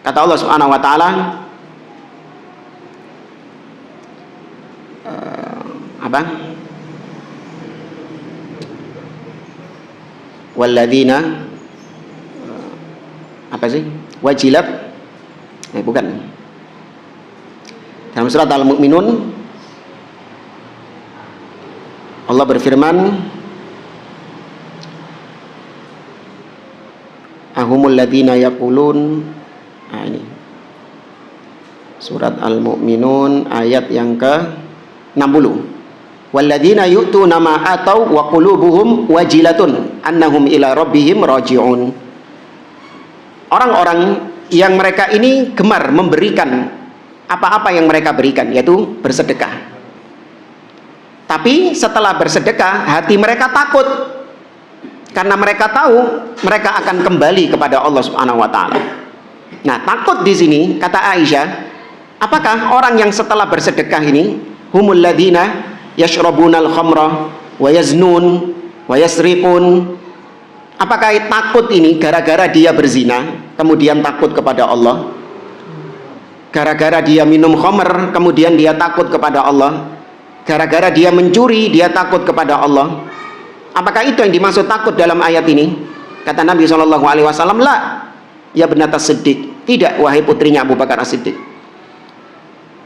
kata Allah Subhanahu wa taala, apa? Walladzina apa sih? Wajilat. Bukan. Dalam surat Al-Mu'minun Allah berfirman, ahumul ladzina yaqulun. Nah, ini surat Al-Mu'minun ayat yang ke-60. Walladzina yu'tuna ma atau wa qulubuhum wajilatun annahum ila rabbihim raji'un. Orang-orang yang mereka ini gemar memberikan apa-apa yang mereka berikan, yaitu bersedekah. Tapi setelah bersedekah, hati mereka takut karena mereka tahu mereka akan kembali kepada Allah Subhanahu wa taala. Nah, takut di sini kata Aisyah, apakah orang yang setelah bersedekah ini humul ladzina yashrabunal khamra wa yaznun wa yasriqun? Apakah takut ini gara-gara dia berzina kemudian takut kepada Allah? Gara-gara dia minum khamr kemudian dia takut kepada Allah? Gara-gara dia mencuri dia takut kepada Allah? Apakah itu yang dimaksud takut dalam ayat ini? Kata Nabi SAW, la ya binata Siddiq. Tidak, wahai putrinya Abu Bakar As-Siddiq.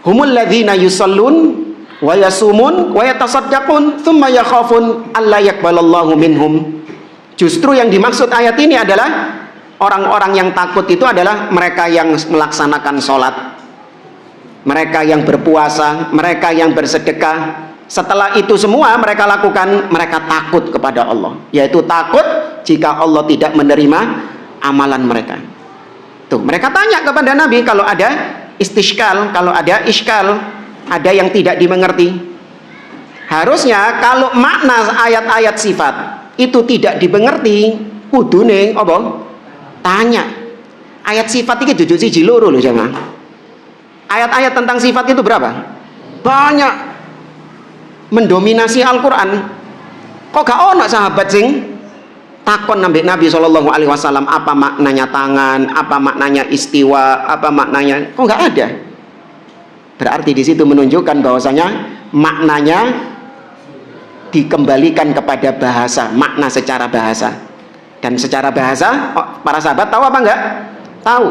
Humul ladzina yusallun wa yasumun wa yatasaddaqun thumma yakhafun alla yaqbalallahu minhum. Justru yang dimaksud ayat ini adalah orang-orang yang takut itu adalah mereka yang melaksanakan sholat, mereka yang berpuasa, mereka yang bersedekah. Setelah itu semua mereka lakukan, mereka takut kepada Allah, yaitu takut jika Allah tidak menerima amalan mereka. Tuh, mereka tanya kepada Nabi kalau ada istishkal, kalau ada iskal, ada yang tidak dimengerti. Harusnya kalau makna ayat-ayat sifat itu tidak dimengerti, kudune apa? Tanya. Ayat sifat iki dudu siji loro lho jamaah. Ayat-ayat tentang sifat itu berapa? Banyak. Mendominasi Al-Quran. Kok gak ono sahabat sing takon nambah Nabi SAW apa maknanya tangan, apa maknanya istiwa, apa maknanya, kok gak ada? Berarti di situ menunjukkan bahwasanya maknanya dikembalikan kepada bahasa, makna secara bahasa. Dan secara bahasa para sahabat tahu apa enggak? Tahu.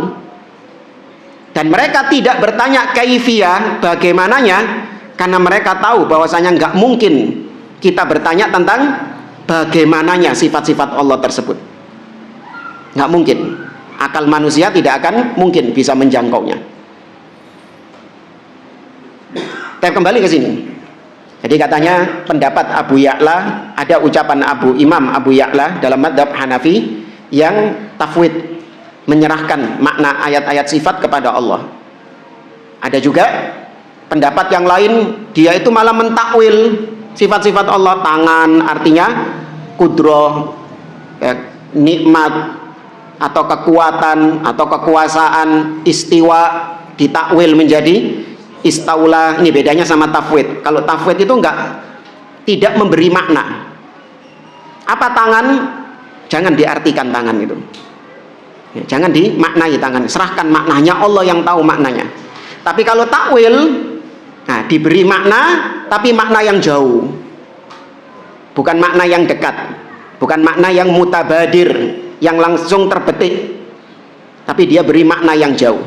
Dan mereka tidak bertanya kaifiyah, bagaimananya, karena mereka tahu bahwasanya nggak mungkin kita bertanya tentang bagaimananya sifat-sifat Allah tersebut. Nggak mungkin. Akal manusia tidak akan mungkin bisa menjangkaunya. Kita kembali ke sini. Jadi katanya pendapat Abu Ya'la, ada ucapan Imam Abu Ya'la dalam madhab Hanafi yang tafwid, menyerahkan makna ayat-ayat sifat kepada Allah. Ada juga pendapat yang lain, dia itu malah mentakwil sifat-sifat Allah. Tangan artinya kudroh, nikmat, atau kekuatan, atau kekuasaan. Istiwa ditakwil menjadi istaula. Ini bedanya sama tafwid. Kalau tafwid itu tidak memberi makna. Apa tangan? Jangan diartikan tangan itu. Ya, jangan dimaknai tangan, serahkan maknanya, Allah yang tahu maknanya. Tapi kalau takwil, nah, diberi makna, tapi makna yang jauh, bukan makna yang dekat, bukan makna yang mutabadir, yang langsung terbetik, tapi dia beri makna yang jauh.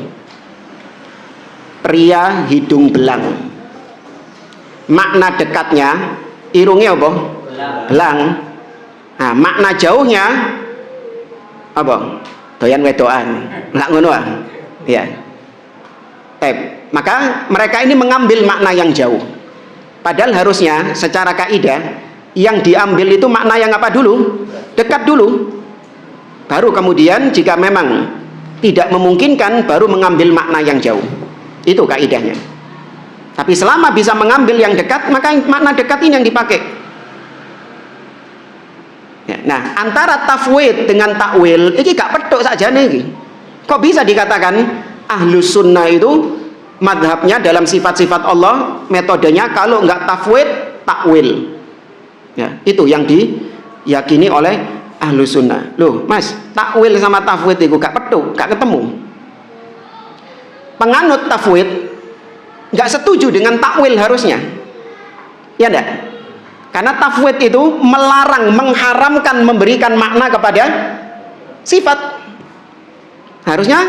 Pria hidung belang, makna dekatnya irungnya apa? Belang. Nah, makna jauhnya apa? Doyan wedoan, nggak ngono ah, ya. Maka mereka ini mengambil makna yang jauh. Padahal harusnya secara kaidah yang diambil itu makna yang apa dulu? Dekat dulu. Baru kemudian jika memang tidak memungkinkan, baru mengambil makna yang jauh. Itu kaidahnya. Tapi selama bisa mengambil yang dekat, maka makna dekat ini yang dipakai. Ya, nah, antara tafwid dengan takwil ini gak petuk saja nih. Kok bisa dikatakan Ahlus Sunnah itu madhabnya dalam sifat-sifat Allah, metodenya kalau nggak tafwid, takwil. Ya, itu yang diyakini oleh Ahlus Sunnah. Loh mas, takwil sama tafwid itu gak petuk, gak ketemu. Penganut tafwid nggak setuju dengan takwil harusnya, ya enggak? Karena tafwid itu melarang, mengharamkan memberikan makna kepada sifat. Harusnya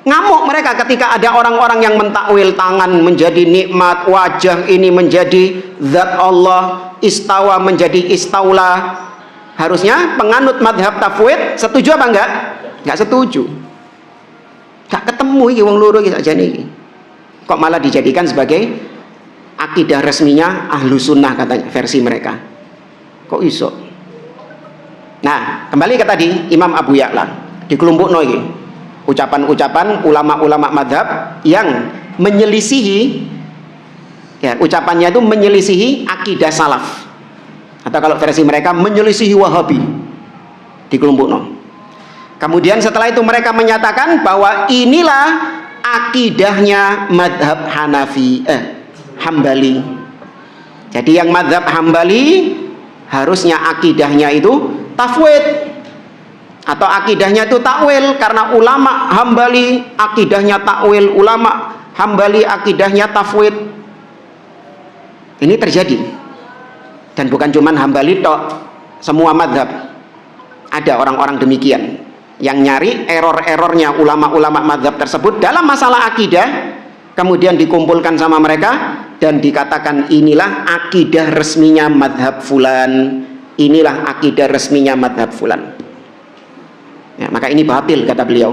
ngamuk mereka ketika ada orang-orang yang mentakwil tangan menjadi nikmat, wajah ini menjadi zat Allah, istawa menjadi istaula. Harusnya penganut madhab tafwid setuju apa enggak? Enggak setuju. Enggak ketemu iki wong loro iki sakjane iki. Kok malah dijadikan sebagai akidah resminya Ahlus Sunnah katanya, versi mereka. Kok iso? Nah, kembali ke tadi Imam Abu Ya'la dikelompokno iki. Ucapan-ucapan ulama-ulama madhab yang menyelisihi, ya, ucapannya itu menyelisihi akidah salaf, atau kalau versi mereka menyelisihi Wahabi, dikelompokno. Kemudian setelah itu mereka menyatakan bahwa inilah akidahnya madhab Hambali. Jadi yang madhab Hambali harusnya akidahnya itu tafwid, atau akidahnya itu takwil, karena ulama Hambali akidahnya takwil, ulama Hambali akidahnya tafwid. Ini terjadi, dan bukan cuma Hambali tok, semua madhab ada orang-orang demikian yang nyari error-errornya ulama-ulama madhab tersebut dalam masalah akidah, kemudian dikumpulkan sama mereka dan dikatakan inilah akidah resminya madhab fulan, inilah akidah resminya madhab fulan. Ya, maka ini batil kata beliau.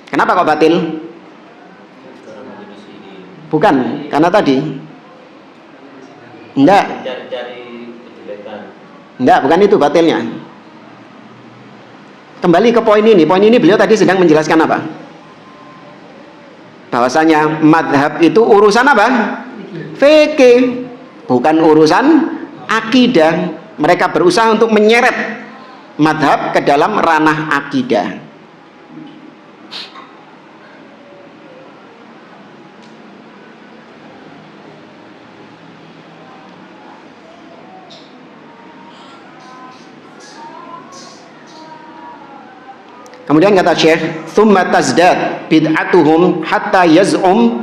Kenapa kok batil? Bukan karena tadi enggak, bukan itu batilnya. Kembali ke poin ini beliau tadi sedang menjelaskan apa? Bahwasanya madhab itu urusan apa? Fikih, bukan urusan akidah. Mereka berusaha untuk menyeret madhab ke dalam ranah akidah. Kemudian kata Syekh, "Tsumma tazdad bid'atuhum hatta yaz'um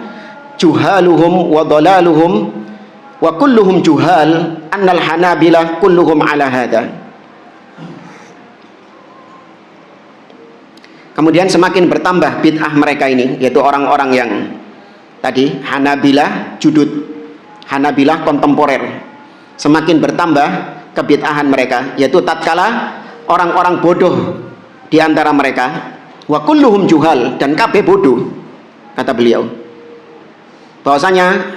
juhaluhum wa dhalaluhum wa kulluhum juhal annal hanabilah kulluhum ala hadha." Kemudian semakin bertambah bid'ah mereka ini, yaitu orang-orang yang tadi Hanabilah judud, Hanabilah kontemporer. Semakin bertambah kebid'ahan mereka, yaitu tatkala orang-orang bodoh di antara mereka, wa kulluhum juhal, dan kabeh bodoh, kata beliau. Bahwasanya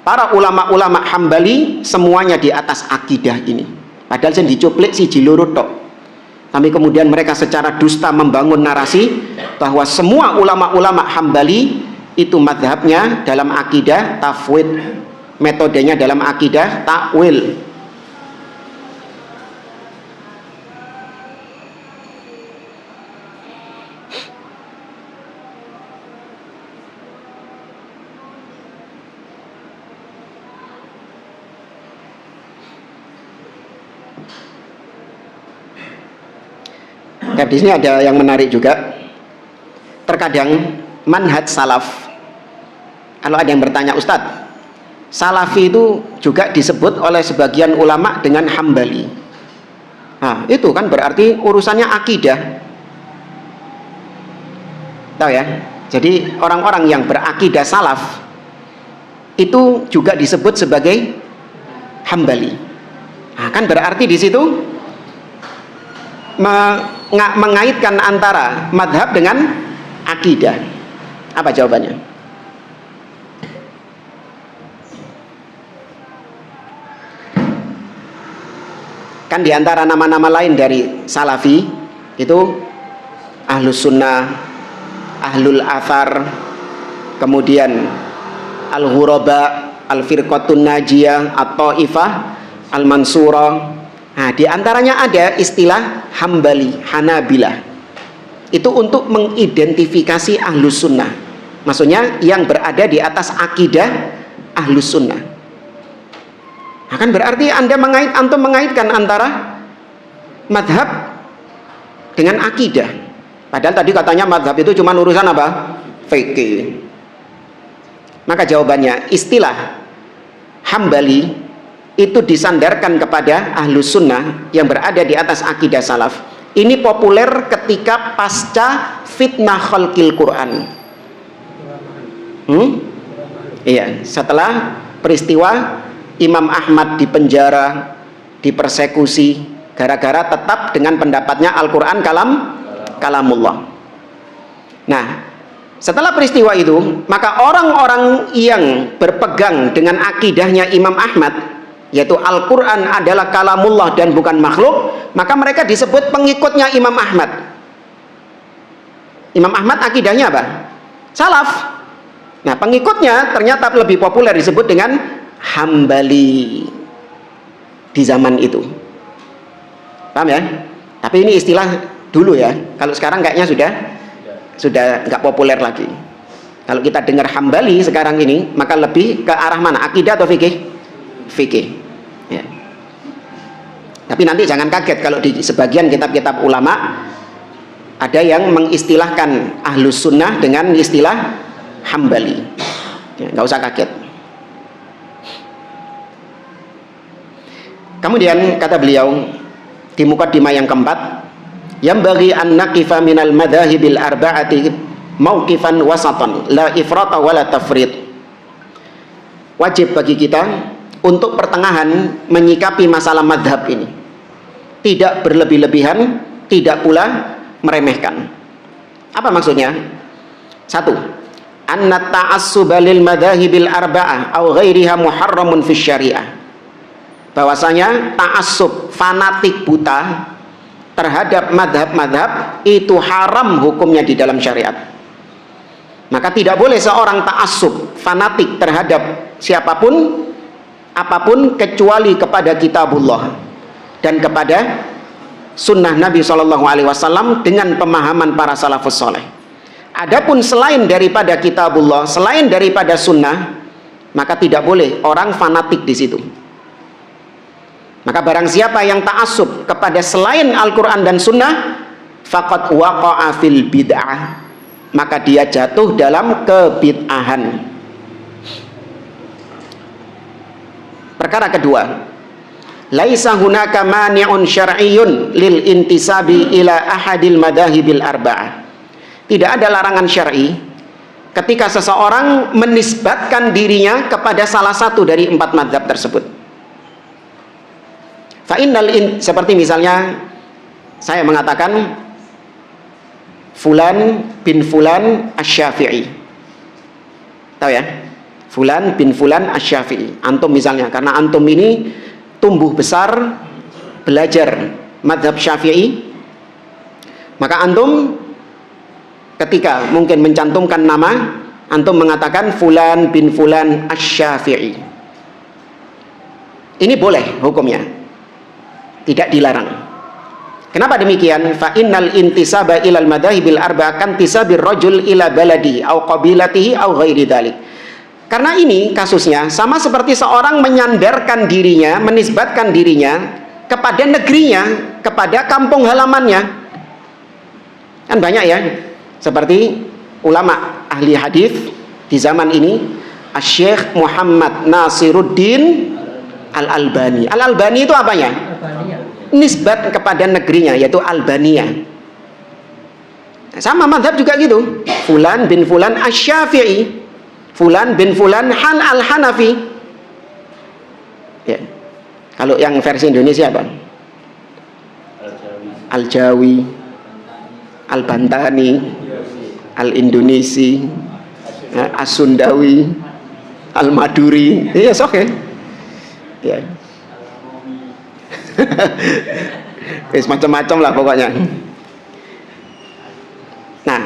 para ulama-ulama Hambali semuanya di atas akidah ini. Padahal yang dicuplik si jilurut tok. Tapi kemudian mereka secara dusta membangun narasi bahwa semua ulama-ulama Hambali itu madhabnya dalam akidah tafwid, metodenya dalam akidah takwil. Nah, di sini ada yang menarik juga. Terkadang manhaj salaf, kalau ada yang bertanya, Ustadz, salafi itu juga disebut oleh sebagian ulama dengan Hambali. Nah, itu kan berarti urusannya akidah. Tahu ya? Jadi orang-orang yang berakidah salaf itu juga disebut sebagai Hambali. Nah, kan berarti di situ mengaitkan antara madhab dengan akidah. Apa jawabannya? Kan diantara nama-nama lain dari salafi itu ahlus sunnah, ahlul athar, kemudian al-ghuraba, al-firqatun najiyah, at-taifah, al-mansurah. Nah, diantaranya ada istilah Hambali, Hanabilah. Itu untuk mengidentifikasi ahlus sunnah. Maksudnya yang berada di atas akidah ahlus sunnah. Nah, kan berarti antum mengaitkan antara madhab dengan akidah. Padahal tadi katanya madhab itu cuma urusan apa? Fikih. Maka jawabannya, istilah Hambali itu disandarkan kepada ahlus sunnah yang berada di atas akidah salaf. Ini populer ketika pasca fitnah khalqil Quran. Iya, setelah peristiwa Imam Ahmad dipenjara, dipersekusi gara-gara tetap dengan pendapatnya Al-Quran kalamullah. Nah, setelah peristiwa itu, maka orang-orang yang berpegang dengan akidahnya Imam Ahmad, yaitu Al-Quran adalah kalamullah dan bukan makhluk, maka mereka disebut pengikutnya Imam Ahmad. Imam Ahmad akidahnya apa? Salaf. Nah, pengikutnya ternyata lebih populer disebut dengan Hambali di zaman itu. Paham ya? Tapi ini istilah dulu ya. Kalau sekarang kayaknya sudah nggak populer lagi. Kalau kita dengar Hambali sekarang ini, maka lebih ke arah mana? Akidah atau fikih? Fikih. Ya. Tapi nanti jangan kaget kalau di sebagian kitab-kitab ulama ada yang mengistilahkan ahlus sunnah dengan istilah Hambali. Ya, nggak usah kaget. Kemudian kata beliau di mukaddimah yang keempat, yang bagi an naqifa minal madhahibil arba'ati mauqifan wasatan la ifrata wala tafrid. Wajib bagi kita untuk pertengahan menyikapi masalah madhab ini, tidak berlebih-lebihan, tidak pula meremehkan. Apa maksudnya? Satu, anna ta'assuba lil madhahibil arba'ah aw ghairiha muharramun fi syariah. Bahwasanya ta'assub, fanatik buta terhadap madhab-madhab itu haram hukumnya di dalam syariat. Maka tidak boleh seorang ta'assub, fanatik terhadap siapapun, apapun kecuali kepada kitabullah dan kepada sunnah Nabi SAW dengan pemahaman para salafus soleh. Adapun selain daripada kitabullah, selain daripada sunnah, maka tidak boleh orang fanatik di situ. Maka barang siapa yang ta'assub kepada selain Al-Quran dan sunnah, faqad waqa'a fil bid'ah, maka dia jatuh dalam kebid'ahan. Perkara kedua, laisa hunaka mani'un syar'iyyun lil intisabi ila ahadil madhahibil arba'ah. Tidak ada larangan syar'i ketika seseorang menisbatkan dirinya kepada salah satu dari 4 mazhab tersebut. Seperti misalnya saya mengatakan Fulan bin Fulan Asy-Syafi'i. Tahu ya? Fulan bin Fulan Asy-Syafi'i. Antum misalnya, karena antum ini tumbuh besar belajar mazhab Syafi'i, maka antum ketika mungkin mencantumkan nama, antum mengatakan Fulan bin Fulan Asy-Syafi'i. Ini boleh hukumnya, tidak dilarang. Kenapa demikian? Fa innal intisaba ilal madhahibil arba'ah kan tisabir rajul ila baladi au qabilatihi au ghairi dzalik. Karena ini kasusnya sama seperti seorang menyandarkan dirinya, menisbatkan dirinya kepada negerinya, kepada kampung halamannya. Kan banyak ya, seperti ulama ahli hadis di zaman ini, Asy-Syaikh Muhammad Nasiruddin Al-Albani. Al-Albani itu apanya? Nisbat kepada negerinya, yaitu Albania. Sama mazhab juga gitu. Fulan bin Fulan Asy-Syafi'i, Fulan bin Fulan Al-Hanafi. Ya. Kalau yang versi Indonesia apa? Al-Jawi, Al-Bantani, Al-Indonesi, As-Sundawi, Al-Maduri. Yes, oke. Ya. Macam-macam lah pokoknya. Nah,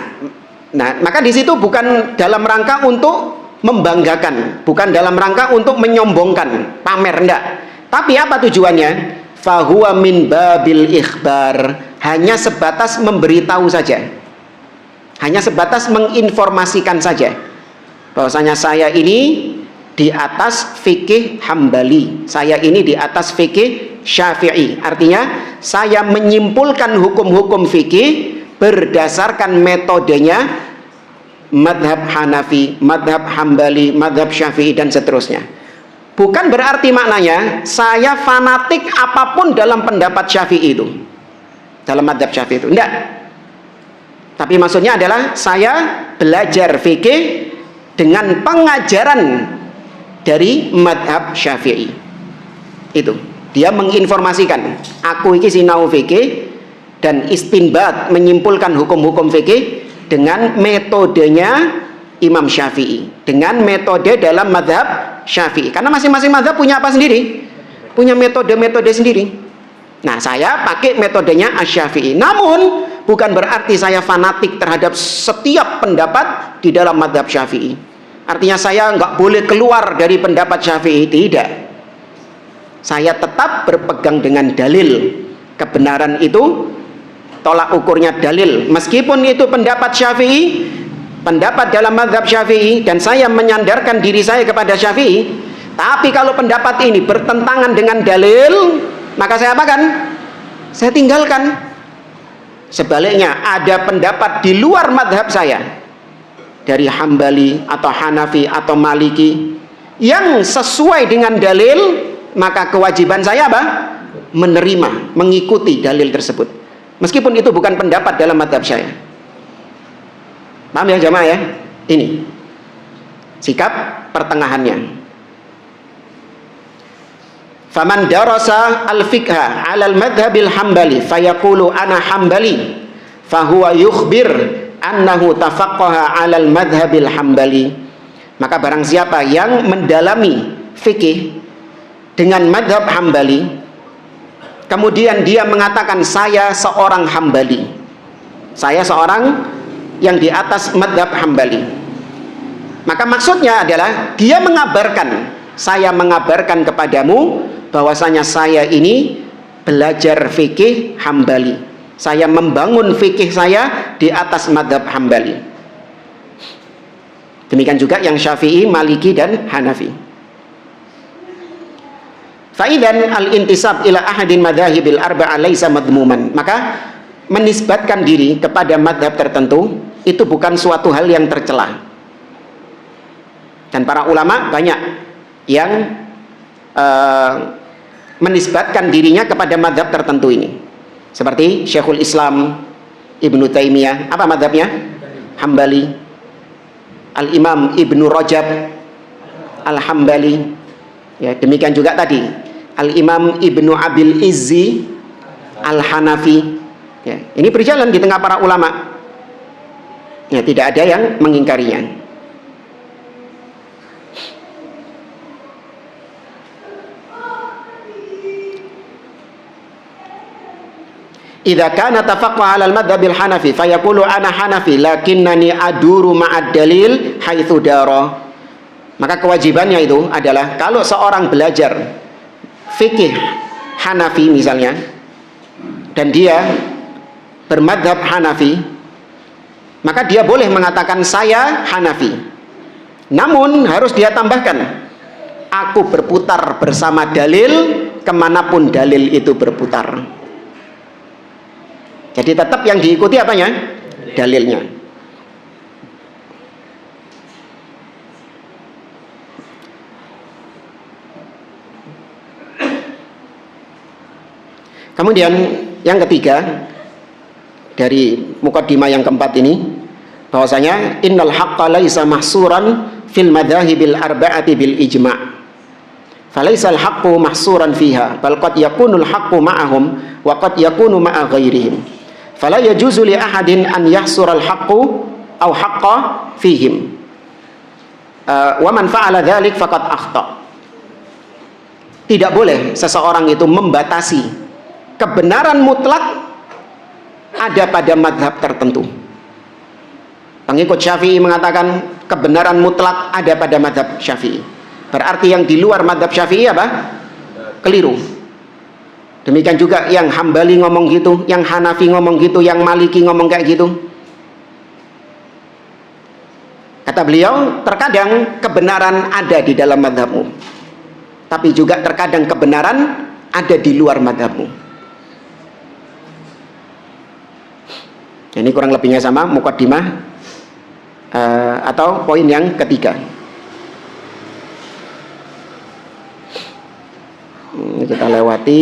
maka di situ bukan dalam rangka untuk membanggakan, bukan dalam rangka untuk menyombongkan, pamer, enggak. Tapi apa tujuannya? Fahuwa min babil ikhbar, hanya sebatas memberitahu saja, hanya sebatas menginformasikan saja bahwasanya saya ini di atas fikih Hambali, saya ini di atas fikih Syafi'i. Artinya saya menyimpulkan hukum-hukum fikih berdasarkan metodenya madhab Hanafi, madhab Hambali, madhab Syafi'i dan seterusnya. Bukan berarti maknanya saya fanatik apapun dalam pendapat Syafi'i itu, dalam madhab Syafi'i itu, enggak. Tapi maksudnya adalah saya belajar fikih dengan pengajaran dari madhab Syafi'i. Itu dia menginformasikan, aku iki sinau fikih dan istinbat, menyimpulkan hukum-hukum fikih dengan metodenya Imam Syafi'i, dengan metode dalam madhab Syafi'i. Karena masing-masing madhab punya apa sendiri? Punya metode-metode sendiri. Nah, saya pakai metodenya Asy-Syafi'i. Namun bukan berarti saya fanatik terhadap setiap pendapat di dalam madhab Syafi'i. Artinya saya nggak boleh keluar dari pendapat Syafi'i, tidak. Saya tetap berpegang dengan dalil. Kebenaran itu tolak ukurnya dalil. Meskipun itu pendapat Syafi'i, pendapat dalam mazhab Syafi'i, dan saya menyandarkan diri saya kepada Syafi'i, tapi kalau pendapat ini bertentangan dengan dalil, maka saya apakan? Saya tinggalkan. Sebaliknya, ada pendapat di luar mazhab saya, dari Hambali atau Hanafi atau Maliki, yang sesuai dengan dalil, maka kewajiban saya apa? Menerima, mengikuti dalil tersebut, meskipun itu bukan pendapat dalam mazhab saya. Paham ya jamaah ya? Ini sikap pertengahannya. Faman darasa al-fiqha 'ala al-madhhabil hambali fayaqulu ana hambali fahuwa yukhbir annahu tafaqqaha 'ala al-madhhabil hambali. Maka barang siapa yang mendalami fikih dengan madhab Hambali, kemudian dia mengatakan saya seorang Hambali, saya seorang yang di atas madhab Hambali, maka maksudnya adalah dia mengabarkan, saya mengabarkan kepadamu bahwasanya saya ini belajar fikih Hambali, saya membangun fikih saya di atas madhab Hambali. Demikian juga yang Syafi'i, Maliki dan Hanafi. Faidan al-intisab ila ahadin madhahibil arba'a laisa madhmuman. Maka menisbatkan diri kepada madhab tertentu itu bukan suatu hal yang tercela. Dan para ulama banyak yang menisbatkan dirinya kepada madhab tertentu ini. Seperti Syekhul Islam Ibnu Taimiyah, apa madhabnya? Hambali. Al-Imam Ibnu Rajab Al-Hambali. Ya, demikian juga tadi Al-Imam Ibnu Abil Izzi Al-Hanafi. Ya, ini berjalan di tengah para ulama. Ya, tidak ada yang mengingkarinya. Idza kana tafaqqa 'ala al-madhhab al-Hanafi fayaqulu ana Hanafi lakinnani aduru ma'ad dalil haitsu dara. Maka kewajibannya itu adalah kalau seorang belajar fikih Hanafi misalnya dan dia bermadhab Hanafi, maka dia boleh mengatakan saya Hanafi. Namun harus dia tambahkan, aku berputar bersama dalil kemanapun dalil itu berputar. Jadi tetap yang diikuti apanya? Dalilnya. Kemudian yang ketiga dari mukaddimah yang keempat ini, bahwasanya innal haqqa laisa mahsuran fil madzahibil arba'ati bil ijma'. Falaisa al-haqqu mahsuran fiha, bal qad yakunu al-haqqu ma'ahum wa qad yakunu ma'a ghairihim. Fala yajuzu li ahadin an yahsura al-haqqu aw haqqa fihim. Wa man fa'ala dzalik faqad akhta. Tidak boleh seseorang itu membatasi kebenaran mutlak ada pada madhab tertentu. Pengikut Syafi'i mengatakan kebenaran mutlak ada pada madhab Syafi'i. Berarti yang di luar madhab Syafi'i apa? Keliru. Demikian juga yang Hambali ngomong gitu, yang Hanafi ngomong gitu, yang Maliki ngomong kayak gitu. Kata beliau, terkadang kebenaran ada di dalam madhabmu, tapi juga terkadang kebenaran ada di luar madhabmu. Ini kurang lebihnya sama mukaddimah atau poin yang ketiga. Ini kita lewati.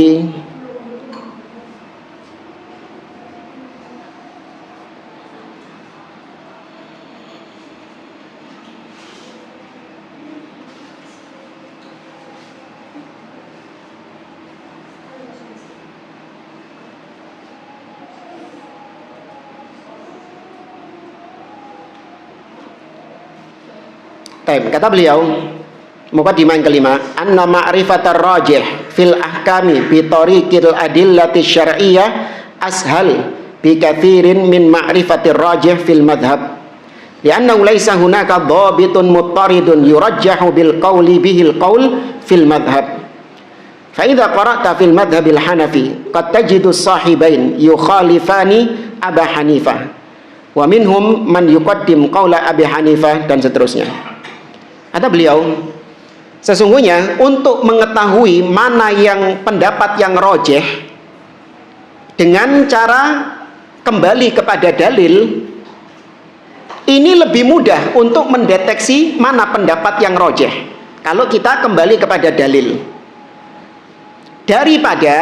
Kata beliau, mukaddimah yang kelima, anna ma'rifatar rajih fil ahkami bi tariqil adillati syar'iyyah ashal bi katsirin min ma'rifatir rajih fil madhhab. Li'annahu laysa hunaka dhabitun muttaridun yurajjahu bil qawli bihil qawl fil madhhab. Fa idza qara'ta fil madhhabil Hanafi qad tajidu sahibain yukhalifani Abu Hanifah wa minhum man yuqaddim qawla Abi Hanifah, dan seterusnya. Kata beliau, sesungguhnya untuk mengetahui mana yang pendapat yang rojeh dengan cara kembali kepada dalil, ini lebih mudah untuk mendeteksi mana pendapat yang rojeh kalau kita kembali kepada dalil daripada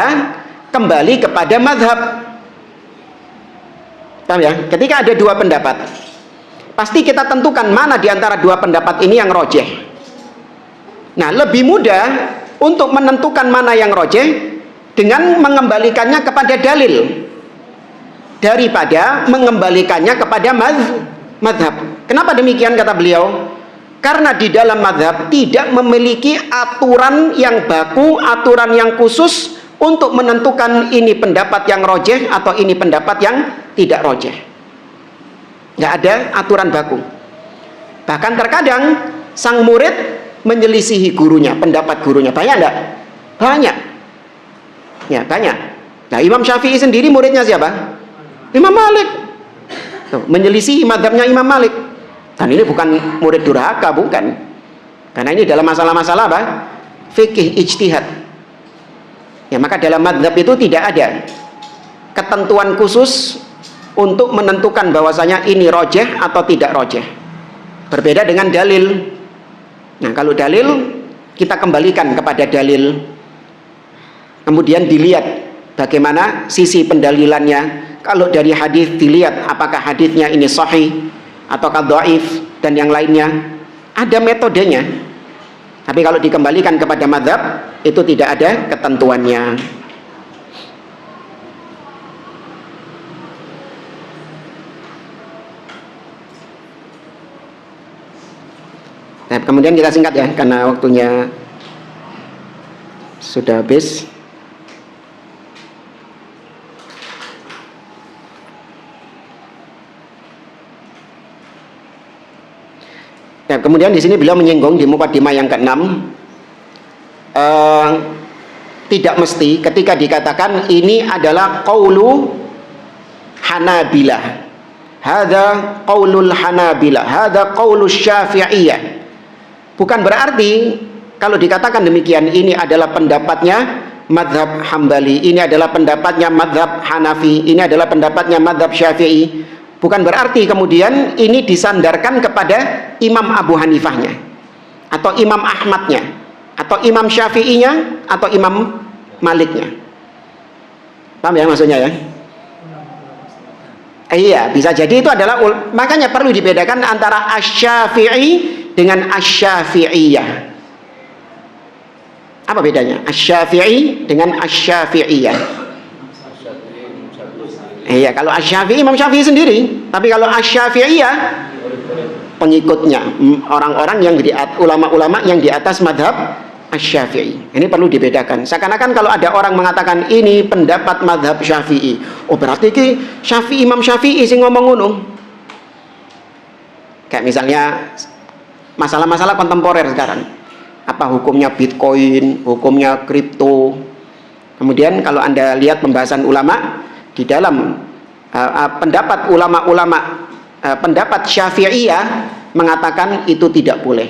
kembali kepada madhab. Paham ya? Ketika ada dua pendapat, pasti kita tentukan mana di antara dua pendapat ini yang rojeh. Nah, lebih mudah untuk menentukan mana yang rojeh dengan mengembalikannya kepada dalil daripada mengembalikannya kepada madhab. Kenapa demikian kata beliau? Karena di dalam madhab tidak memiliki aturan yang baku, aturan yang khusus untuk menentukan ini pendapat yang rojeh atau ini pendapat yang tidak rojeh. Nggak ada aturan baku. Bahkan terkadang sang murid menyelisihi gurunya, pendapat gurunya. Banyak enggak? Banyak. Ya, banyak. Nah, Imam Syafi'i sendiri muridnya siapa? Imam Malik. Tuh, menyelisihi mazhabnya Imam Malik. Dan ini bukan murid durhaka, bukan. Karena ini dalam masalah-masalah apa? Fikih ijtihad. Ya, maka dalam mazhab itu tidak ada ketentuan khusus untuk menentukan bahwasanya ini rojeh atau tidak rojeh. Berbeda dengan dalil. Nah, kalau dalil kita kembalikan kepada dalil. kemudian dilihat bagaimana sisi pendalilannya. Kalau dari hadis dilihat apakah hadisnya ini sahih ataukah dhaif dan yang lainnya. Ada metodenya. Tapi kalau dikembalikan kepada mazhab itu tidak ada ketentuannya. Nah, kemudian kita singkat ya karena waktunya sudah habis. Ya, kemudian di sini beliau menyinggung di muqaddimah yang ke-6, tidak mesti ketika dikatakan ini adalah qaulu Hanabilah, hadza qaulul Hanabilah, hadza qaulus Syafi'iyah. Bukan berarti kalau dikatakan demikian ini adalah pendapatnya mazhab Hambali, ini adalah pendapatnya mazhab Hanafi, ini adalah pendapatnya mazhab Syafi'i. Bukan berarti kemudian ini disandarkan kepada Imam Abu Hanifahnya, atau Imam Ahmadnya, atau Imam Syafi'inya, atau Imam Maliknya. Paham ya maksudnya ya? Iya, bisa jadi itu adalah, makanya perlu dibedakan antara Asy-Syafi'i dengan Asy-Syafi'iyah. Apa bedanya? Asy-Syafi'i dengan Asy-Syafi'iyah. Iya, kalau Asy-Syafi'i Imam Syafi'i sendiri, tapi kalau Asy-Syafi'iyah pengikutnya, orang-orang yang ulama-ulama yang di atas madhab Asy-Syafi'i. Ini perlu dibedakan. Seakan-akan kalau ada orang mengatakan ini pendapat madhab Syafi'i, oh berarti ki Syafi'i, Imam Syafi'i sing ngomong ngono. Kayak misalnya masalah-masalah kontemporer sekarang. Apa hukumnya Bitcoin, hukumnya kripto. Kemudian kalau Anda lihat pembahasan ulama di dalam pendapat ulama-ulama, pendapat Syafi'iyah mengatakan itu tidak boleh.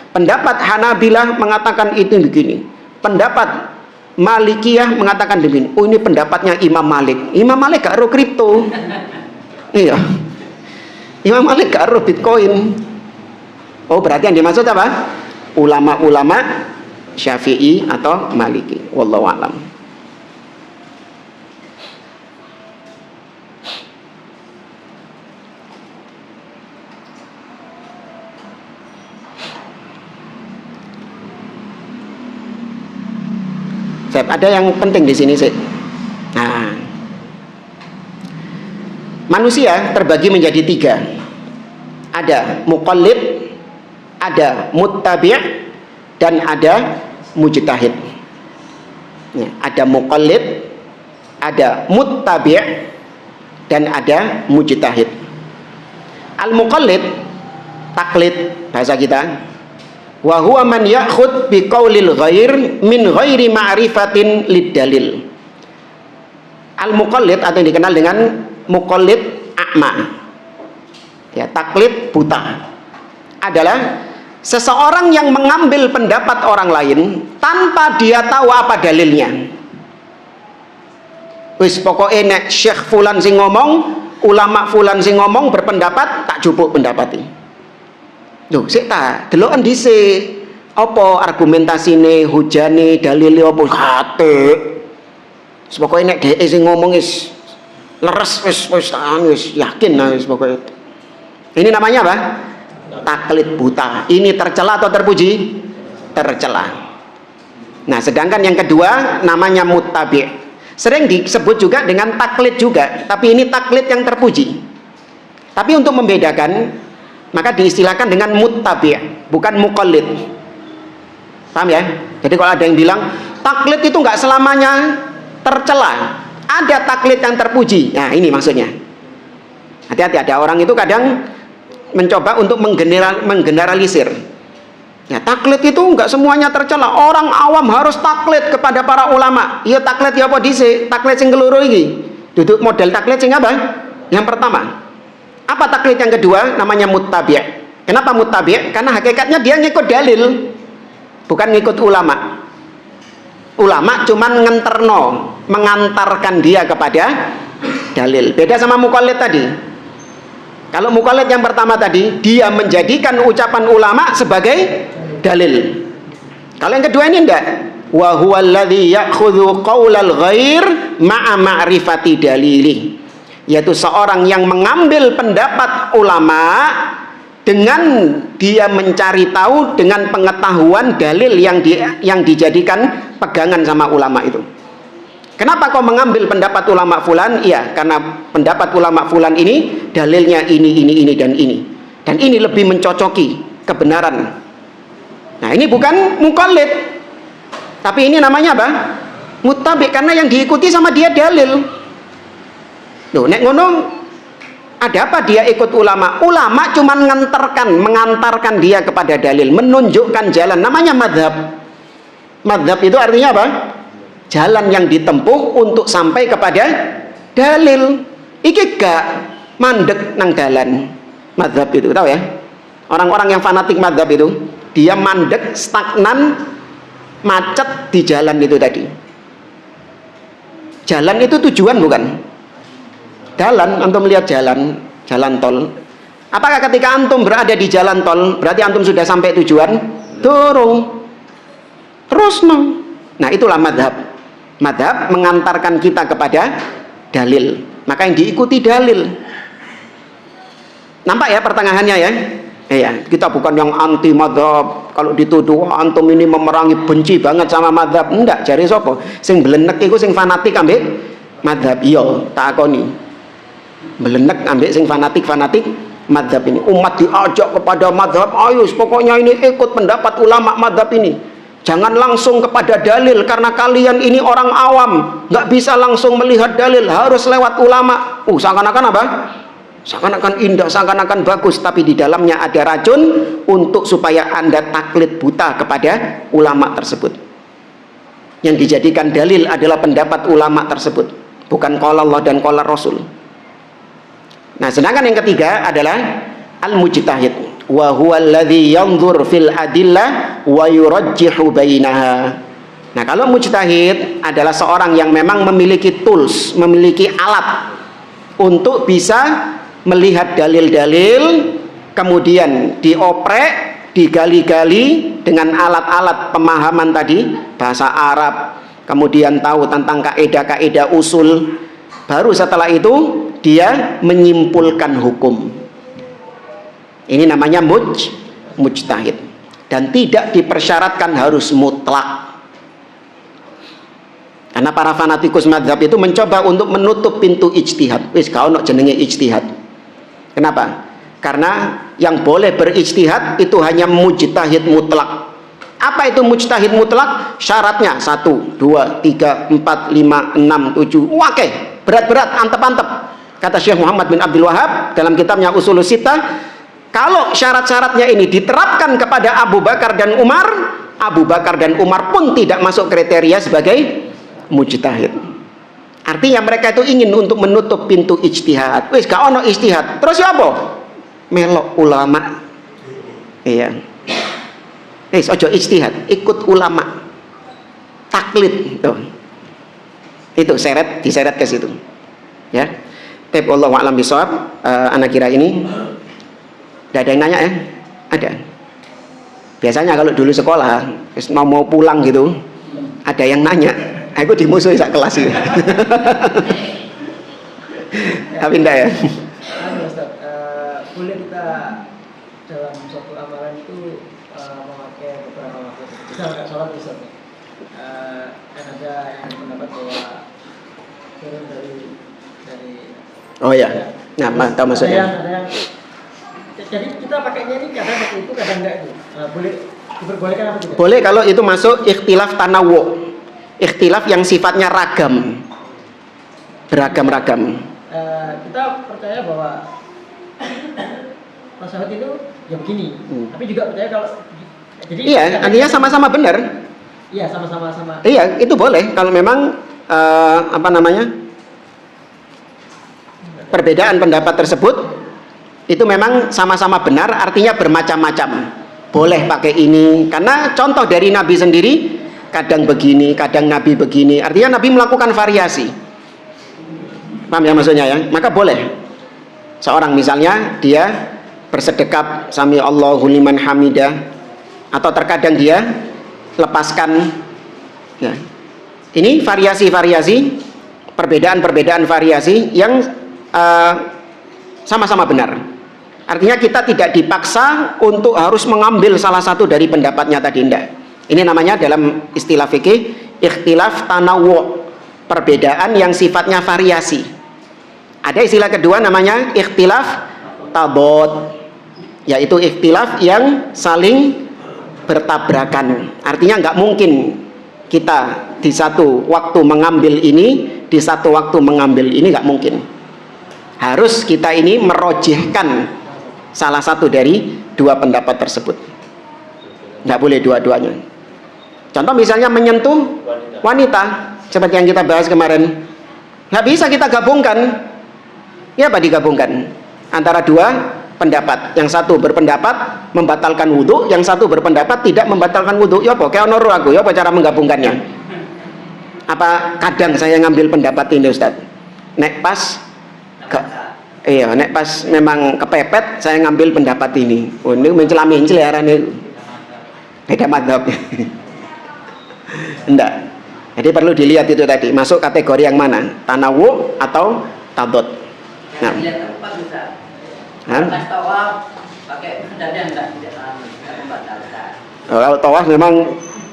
Pendapat Hanabilah mengatakan itu begini. Pendapat Malikiyah mengatakan begini. Oh ini pendapatnya Imam Malik. Imam Malik gak ero kripto. Iya. Imam Malik gak ero Bitcoin. Oh berarti yang dimaksud apa? Ulama-ulama Syafi'i atau Maliki. Wallahu a'lam. Ada yang penting di sini sih. Nah, manusia terbagi menjadi 3. Ada muqallid, ada muttabi', dan ada mujtahid. Ya, ada muqallid, ada muttabi', dan ada mujtahid. Al-muqallid, taklid bahasa kita. Wa huwa man ya'khud bi qaulil ghair min ghairi ma'rifatin lid-dalil. Al-muqallid atau yang dikenal dengan muqallid a'ma, ya, taklid buta, adalah seseorang yang mengambil pendapat orang lain tanpa dia tahu apa dalilnya. Wis pokoke nek Syekh fulan sing ngomong, ulama fulan sing ngomong berpendapat, tak jupuk pendapatnya. Loh, sik ta, deloken dhisik apa argumentasine, hujane, dalile apa kate. Pokoke nek dhek sing ngomong wis leres, wis yakin lah wis pokoke. Ini namanya apa? Taklid buta. Ini tercela atau terpuji? Tercela. Nah, sedangkan yang kedua namanya muttabi'. Sering disebut juga dengan taklid juga, tapi ini taklid yang terpuji. Tapi untuk membedakan, maka diistilahkan dengan muttabi', bukan muqallid. Paham ya? Jadi kalau ada yang bilang taklid itu nggak selamanya tercela, ada taklid yang terpuji. Nah, ini maksudnya. Hati-hati, ada orang itu kadang mencoba untuk menggeneralisir. Ya, taklid itu nggak semuanya tercela. Orang awam harus taklid kepada para ulama. Iya, taklid ya apa dhisik? Taklid sing keloro iki. Duduk model taklid sing apa? Yang pertama. Apa taklid yang kedua? Namanya muttabi'. Kenapa muttabi'? Karena hakikatnya dia ngikut dalil, bukan ngikut ulama. Ulama cuman ngenterno, mengantarkan dia kepada dalil. Beda sama muqallid tadi. Kalau muqallid yang pertama tadi, dia menjadikan ucapan ulama sebagai dalil. Kalau yang kedua ini enggak. wa huwa alladhi ya'khudhu qaulal ghair ma'a ma'rifati dalili, yaitu seorang yang mengambil pendapat ulama dengan dia mencari tahu dengan pengetahuan dalil yang dijadikan pegangan sama ulama itu. Kenapa kau mengambil pendapat ulama fulan? Iya, karena pendapat ulama fulan ini dalilnya ini dan ini. Dan ini lebih mencocoki kebenaran. Nah, ini bukan muqallid. Tapi ini namanya apa? Muttabi, karena yang diikuti sama dia dalil. Loh, nek ngono ada apa dia ikut ulama? Ulama cuma mengantarkan dia kepada dalil, menunjukkan jalan. Namanya madhab. Madhab itu artinya apa? Jalan yang ditempuh untuk sampai kepada dalil. Iki gak mandek nang dalan. Madhab itu, tahu ya? Orang-orang yang fanatik madhab itu, dia mandek, stagnan, macet di jalan itu tadi. Jalan itu tujuan bukan? Jalan, antum lihat jalan tol. Apakah ketika antum berada di jalan tol berarti antum sudah sampai tujuan? Turun. Terus no. Nah, itulah madhab. Madhab mengantarkan kita kepada dalil, maka yang diikuti dalil. Nampak ya pertengahannya ya? Iya, kita bukan yang anti madhab. Kalau dituduh antum ini memerangi, benci banget sama madhab, enggak. Jari sopo sing belenek iku sing fanatik ambek madhab. Iya, takoni belenek ambek sing fanatik madhab ini. Umat diajak kepada madhab, ayo pokoknya ini ikut pendapat ulama madhab ini. Jangan langsung kepada dalil, karena kalian ini orang awam, nggak bisa langsung melihat dalil, harus lewat ulama. Seakan-akan apa? Seakan-akan indah, seakan-akan bagus, tapi di dalamnya ada racun untuk supaya Anda taklid buta kepada ulama tersebut. Yang dijadikan dalil adalah pendapat ulama tersebut, bukan qala Allah dan qala Rasul. Nah, sedangkan yang ketiga adalah al-mujtahid. Wa huwa alladhi yanzur fil adillah wa yurajjihu bainaha. Nah, kalau mujtahid adalah seorang yang memang memiliki tools, memiliki alat untuk bisa melihat dalil-dalil, kemudian dioprek, digali-gali dengan alat-alat pemahaman tadi, bahasa Arab, kemudian tahu tentang kaidah-kaidah usul. Baru setelah itu dia menyimpulkan hukum. Ini namanya mujtahid, dan tidak dipersyaratkan harus mutlak. Karena para fanatikus madhab itu mencoba untuk menutup pintu ijtihad. Wis gak ono jenenge ijtihad. Kenapa? Karena yang boleh berijtihad itu hanya mujtahid mutlak. Apa itu mujtahid mutlak? Syaratnya 1, 2, 3, 4, 5, 6, 7. Wakeh, berat-berat, antep-antep. Kata Syekh Muhammad bin Abdul Wahab dalam kitabnya Ushulus Sittah, kalau syarat-syaratnya ini diterapkan kepada Abu Bakar dan Umar, Abu Bakar dan Umar pun tidak masuk kriteria sebagai mujtahid. Artinya mereka itu ingin untuk menutup pintu ijtihad. Wis gak ono ijtihad. Terus ya apa? Melok ulama. Iya. Wis ojo ijtihad, ikut ulama. Taklid. Tuh. Itu diseret ke situ. Ya. Tapi wallahu a'lam bishawab. Anak kira ini tidak ada yang nanya ya? Ada. Biasanya kalau dulu sekolah mau pulang gitu, ada yang nanya, aku dimusuhi sak kelas itu. Tapi enggak ya? Boleh kita dalam suatu amalan itu memakai beberapa waktu. Misalkan sholat Ustaz, kan ada yang pendapat bahwa turun dari oh ya, nah tahu maksudnya. Ada yang jadi kita pakainya ini kadang seperti itu, kadang enggak itu. Boleh diperbolehkan apa tidak? Boleh kalau itu masuk ikhtilaf tanawwu. Ikhtilaf yang sifatnya ragam. Beragam-ragam. Kita percaya bahwa tasawuf itu ya begini. Tapi juga percaya kalau jadi iya, artinya sama-sama benar. Iya, sama-sama. Iya, itu boleh kalau memang perbedaan pendapat tersebut itu memang sama-sama benar, artinya bermacam-macam. Boleh pakai ini, karena contoh dari Nabi sendiri, kadang begini, kadang Nabi begini. Artinya Nabi melakukan variasi. Paham ya maksudnya ya? Maka boleh. Seorang misalnya dia bersedekap sami Allahu liman hamidah, atau terkadang dia lepaskan Ya. Ini variasi-variasi, perbedaan-perbedaan variasi yang sama-sama benar. Artinya kita tidak dipaksa untuk harus mengambil salah satu dari pendapatnya tadi, enggak. Ini namanya dalam istilah fikih ikhtilaf tanawwu', perbedaan yang sifatnya variasi. Ada istilah kedua namanya ikhtilaf tabot, yaitu ikhtilaf yang saling bertabrakan. Artinya nggak mungkin kita di satu waktu mengambil ini, di satu waktu mengambil ini, nggak mungkin. Harus kita ini merojihkan salah satu dari dua pendapat tersebut. Nggak boleh dua-duanya. Contoh misalnya menyentuh wanita, seperti yang kita bahas kemarin, nggak bisa kita gabungkan. Ya apa digabungkan? Antara dua pendapat. Yang satu berpendapat membatalkan wudhu, yang satu berpendapat tidak membatalkan wudhu. Ya apa? Kayak onor aku. Ya apa cara menggabungkannya? Apa kadang saya ngambil pendapat ini, Ustaz? Nek pas iya, nek pas memang kepepet saya ngambil pendapat ini. Oh, ini mencela-mencela arane. Beda madzhab. Enggak. Jadi perlu dilihat itu tadi, masuk kategori yang mana? Tanawu atau tadot. Nah. Pas tawaf pakai dada enggak membatalkan. Kalau tawaf memang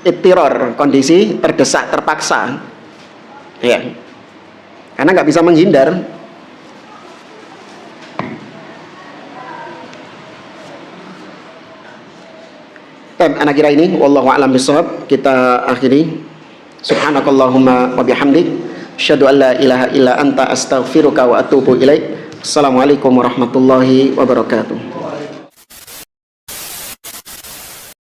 ittiror, kondisi terdesak, terpaksa. Ya. Karena nggak bisa menghindar. Anak kira ini wallahu a'lam bishawab, kita akhiri. Subhanakallahumma wa bihamdik asyhadu an la ilaha illa anta astaghfiruka wa atubu ilaik. Assalamualaikum warahmatullahi wabarakatuh.